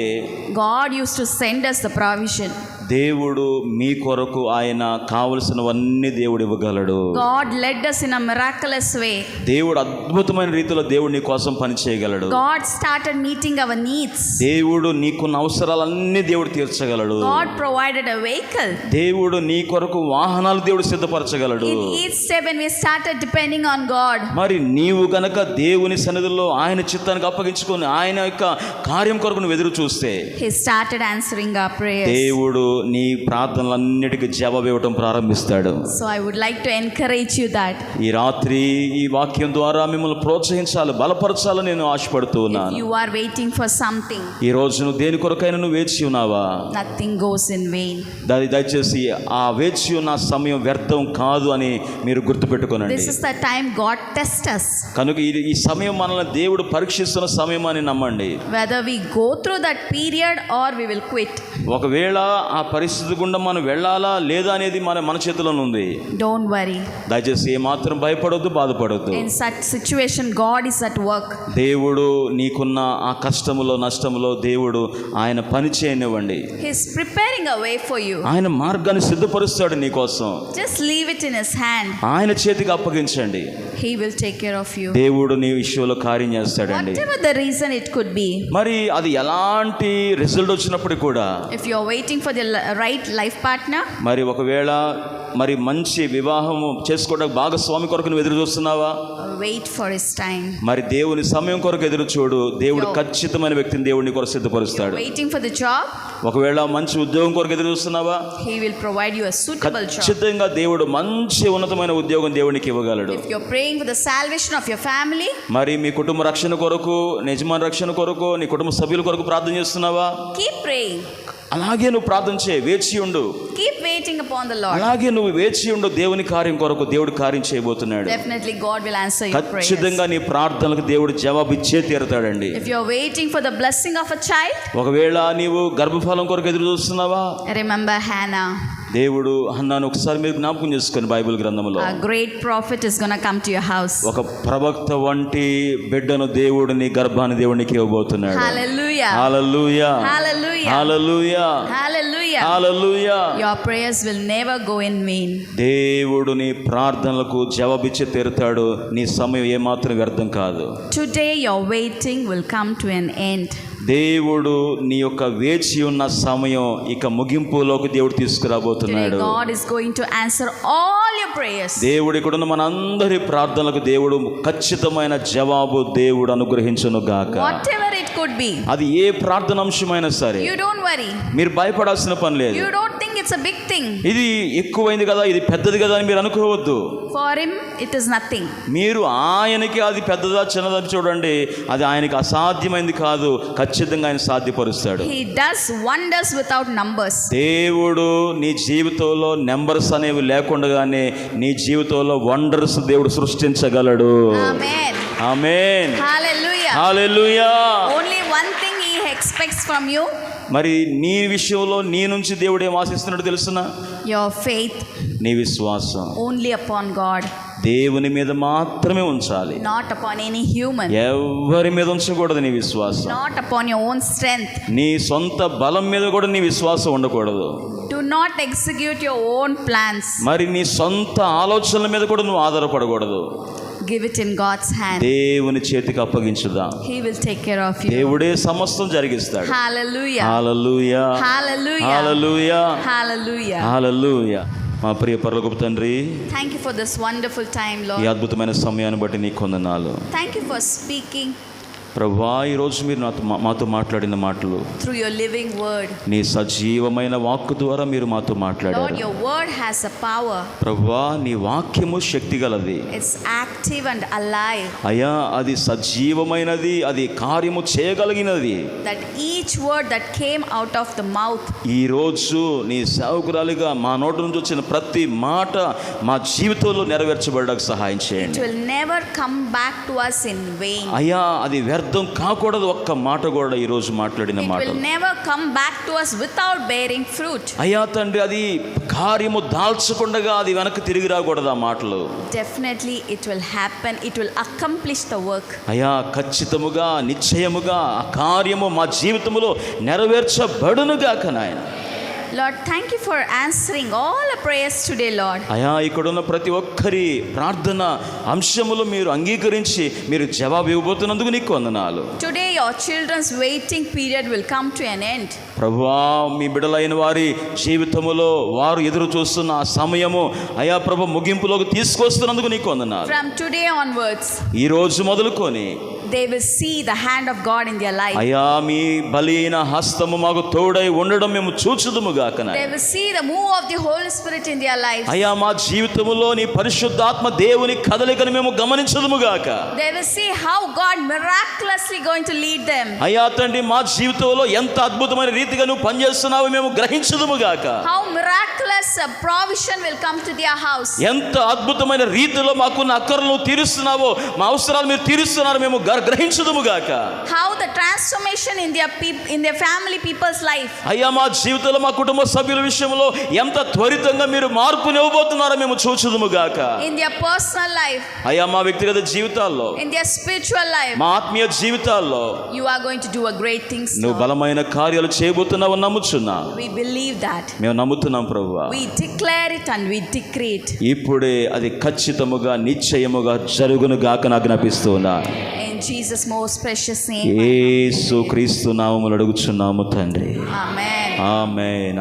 God used to send us the provision. దేవుడు మీ కొరకు ఆయన కావలసినవన్నీ దేవుడు ఇవ్వగలడు. God led us in a miraculous way. దేవుడు అద్భుతమైన రీతిలో దేవుడు నీ కోసం పని చేయగలడు. God started meeting our needs. దేవుడు నీకున్న అవసరాలన్నీ దేవుడు తీర్చగలడు. God provided a vehicle. దేవుడు నీ కొరకు వాహనాలు దేవుడు సిద్ధపరచగలడు. In each step when we started depending on God, మరి నీవు గనక దేవుని సన్నిధిలో ఆయన చిత్తానికి అప్పగించుకొని ఆయన యొక్క కార్యం కొరకు నువ్వు ఎదురు చూస్తే He started answering our prayers. దేవుడు నీ ప్రార్థనలన్నిటికీ జవాబు ఇవ్వటం ప్రారంభిస్తాడు. So I would like to encourage you that ఈ రాత్రి ఈ వాక్యం ద్వారా మిమ్మల్ని ప్రోత్సహించాలి, బలపరచాలని నేను ఆశపడుతూ if ఉన్నాను. you are waiting for something, ఈ రోజు నువ్వు దేని కొరకైనా నువ్వు వేచి ఉన్నావా? nothing goes in vain. దయచేసి ఆ వేచి ఉన్న సమయం వ్యర్థం కాదు అని మీరు గుర్తుపెట్టుకోనండి. This is the time God tests us. కనుక ఈ సమయం మనల్ని దేవుడు పరీక్షిస్తున్న సమయం అని నమ్మండి. Whether we go through that period or we will quit. ఒకవేళ ఆ పరిస్థితి గుండా మనం వెళ్ళాలా లేదా అనేది మన చేతిలోనే ఉంది. Don't worry. దయచేసి ఏమాత్రం భయపడొద్దు, బాధపడొద్దు. In such situation, God is at work. దేవుడు నీకున్న ఆ కష్టములో నష్టములో దేవుడు ఆయన పని చేయనివ్వండి. He is preparing a way for you. ఆయన మార్గాన్ని సిద్ధపరుస్తాడు నీ కోసం. Just leave it in His hand. ఆయన చేతికి అప్పగించండి. He will take care of you. దేవుడు నీ విషయంలో కార్యం చేస్తాడండి. Whatever the reason it could be. మరి అది ఎలాంటి రిజల్ట్ వచ్చినప్పుడు కూడా, If you are waiting for the right life partner, మరి ఒకవేళ మరి మంచి వివాహము చేసుకోవడానికి భాగస్వామి కొరకు నువ్వు ఎదురు చూస్తున్నావా? wait for His time. మరి దేవుని సమయం కొరకు ఎదురు చూడు. దేవుడు ఖచ్చితమైన వ్యక్తిని దేవుడిని కొరకు సిద్ధపరుస్తాడు. Waiting for the job, ఒకవేళ మంచి ఉద్యోగం కొరకు ఎదురు చూస్తున్నావా? He will provide you a suitable job. ఖచ్చితంగా దేవుడు మంచి ఉన్నతమైన ఉద్యోగం దేవునికి ఇవ్వగలడు. If you're praying for the salvation of your family, మరి మీ కుటుంబ రక్షణ కొరకు, యజమాని రక్షణ కొరకు, నీ కుటుంబ సభ్యుల కొరకు ప్రార్థన చేస్తున్నావా? keep praying. అలాగే నువ్వు ప్రార్థన చేయి, వేచి ఉండు. Keep waiting upon the Lord. అలాగే నువ్వు వేచి ఉండు. దేవుని కార్యం కొరకు దేవుడు కార్యం చేయబోతున్నాడు. Definitely God will answer your prayers. ఖచ్చితంగా నీ ప్రార్థనలకు దేవుడు జవాబు ఇచ్చే తీరుతాడండి. If you're waiting for the blessing of a child, ఒకవేళ నీవు గర్భఫలం కొరకు ఎదురు చూస్తున్నావా? remember Hannah. దేవుడు హన్నాను ఒకసారి మీరు జ్ఞాపకం చేసుకొని బైబిల్ గ్రంథంలో, A great prophet is going to come to your house. ఒక ప్రవక్త వంటి బిడ్డను దేవుడు నీ గర్భాన్ని దేవునికి ఇవ్వబోతున్నాడు. Hallelujah. Hallelujah, Hallelujah. Hallelujah, Hallelujah. Hallelujah. Your prayers will never go in vain. దేవుడు నీ ప్రార్థనలకు జవాబిచ్చే తీరుతాడు. నీ సమయం ఏమాత్రం వ్యర్థం కాదు. Today your waiting will come to an end. దేవుడు నీ యొక్క వేచి ఉన్న సమయం ఇక ముగింపులోకి దేవుడు Today తీసుకురాబోతున్నాడు. God is going to answer all your prayers. దేవుడు ఇక్కడున్న మనందరి ప్రార్థనలకు దేవుడు ఖచ్చితమైన జవాబు దేవుడు అనుగ్రహించును గాక. Whatever it could be. అది ఏ ప్రార్థన అంశమైనా సరే You don't worry. మీరు భయపడాల్సిన పని లేదు. You don't think it's a big thing. ఇది ఎక్కువైంది కదా, ఇది పెద్దది కదా అని మీరు అనుకోవద్దు. For Him, it is nothing. మీరు ఆయనకి అది పెద్దదా చిన్నదని చూడండి, అది ఆయనకి అసాధ్యమైంది కాదు. ఖచ్చితంగా ఆయన సాధ్యపరుస్తాడు. He does wonders without numbers. దేవుడు నీ జీవితంలో నెంబర్స్ అనేవి లేకుండానే నీ జీవితంలో వండర్స్ దేవుడు సృష్టించగలడు. Amen. Amen, Hallelujah. Hallelujah. Only one thing He expects from you, మరి నీ విషయంలో నీ నుంచి దేవుడు ఏం ఆశిస్తున్నాడు తెలుసునా? your faith నీ విశ్వాసం only upon God, దేవుని మీద మాత్రమే ఉంచాలి. not upon any human, ఎవరి మీద ఉంచకూడదు నీ విశ్వాసం. not upon your own strength. నీ సొంత బలం మీద కూడా నీ విశ్వాసం ఉండకూడదు. Do not execute your own plans. మరి నీ సొంత ఆలోచనల మీద కూడా నువ్వు ఆధారపడకూడదు. Give it in God's hand. దేవుని చేతికి అప్పగించుదాం. He will take care of you. దేవుడే సమస్తం జరిగిస్తాడు. Hallelujah. హల్లెలూయా, Hallelujah. హల్లెలూయా, Hallelujah. హల్లెలూయా. మా ప్రియ పరలోకపు తండ్రి, Thank you for this wonderful time, ఈ Lord. అద్భుతమైన సమయాన్ని బట్టి నీకు వందనాలు Thank you for speaking ప్రభువా. ఈరోజు మీరు మాతో మాట్లాడిన మాటలు through your living word. నీ సజీవమైన వాక్కు ద్వారా మీరు మాతో Lord, మాట్లాడారు. your word has a power. ప్రభువా, నీ వాక్యము శక్తి గలది. It's active and alive. అయ్యా, అది సజీవమైనది, అది కార్యము చేయగలిగినది. That each word that came out of the mouth, ఈరోజు నీ సేవకురాలిగా మా నోటి నుంచి వచ్చిన ప్రతి మాట మా జీవితంలో నెరవేర్చబడడానికి సహాయం it చేయండి. will never come back to us in vain. అయ్యా, అది వ్యర్థం కాకూడదు. ఒక్క మాట కూడా ఈరోజు మాట్లాడిన It మాట will never come back to us without bearing fruit. అయ్యా తండ్రి, అది కార్యము దాల్చకుండా అది వెనక్కి తిరిగి రాకూడదు. ఆ మాటలు Definitely it will happen. It will accomplish the work. అయ్యా, ఖచ్చితముగా నిశ్చయముగా ఆ కార్యము మా జీవితంలో నెరవేర్చబడునుగాక నాయన. Lord, thank you for answering all our prayers today, Lord. అయా, ఇక్కడున్న ప్రతి ఒక్కరి ప్రార్థన అంశములు మీరు అంగీకరించి మీరు జవాబు ఇవ్వబోతున్నందుకు నీకు వందనాలు. Today your children's waiting period will come to an end. ప్రభువా, మీ బిడ్డలైన వారి జీవితములో వారు ఎదురు చూస్తున్న ఆ సమయము అయా ప్రభు ముగింపులోకి తీసుకొస్తున్నందుకు నీకు వందనాలు. From today onwards, ఈ రోజు మొదలుకొని they will see the hand of God in their life. అయ్యా మీ బలైన హస్తము మాకు తోడై ఉండడం మేము చూచుదుముగాక నాయనా. They will see the move of the Holy Spirit in their lives. అయ్యా మా జీవితములో నీ పరిశుద్ధాత్మ దేవుని కదలికను మేము గమనించదుముగాక. They will see how God miraculously going to lead them. అయ్యా తండ్రి మా జీవితంలో ఎంత అద్భుతమైన రీతిగా నువ్వు పనిచేస్తున్నావో మేము గ్రహించదుముగాక. How miraculous provision will come to their house. ఎంత అద్భుతమైన రీతిలో మాకున్న అక్కర్లను తీరుస్తున్నావో, మా అవసరాలు మీరు తీరుస్తున్నారు మేము గ్రహించదుముగాక. How the transformation in their family people's life. అయ్యా మా జీవితంలో మా కుటుంబ సభ్యుల విషయంలో ఎంత త్వరితంగా మీరు మార్పునివ్వబోతున్నారో మేము చూచుదుముగాక. In their personal life. అయ్యా మా వ్యక్తిగత జీవితాల్లో, In their spiritual life. మా ఆత్మీయ జీవితాల్లో You are going to do a great things. నువ్వు Lord. బలమైన కార్యాలు చేయబోతున్నావు నమ్ముచున్నా. We believe that. మేము నమ్ముతున్నాం ప్రభువా. We declare it and we decree it. ఇప్పుడే అది ఖచ్చితముగా నిశ్చయముగా జరుగును గాక నాకు జ్ఞాపిస్తున్నా. In Jesus' most precious name. యేసు క్రీస్తు నామములో అడుగుచున్నాము తండ్రి. Amen. ఆమేన్.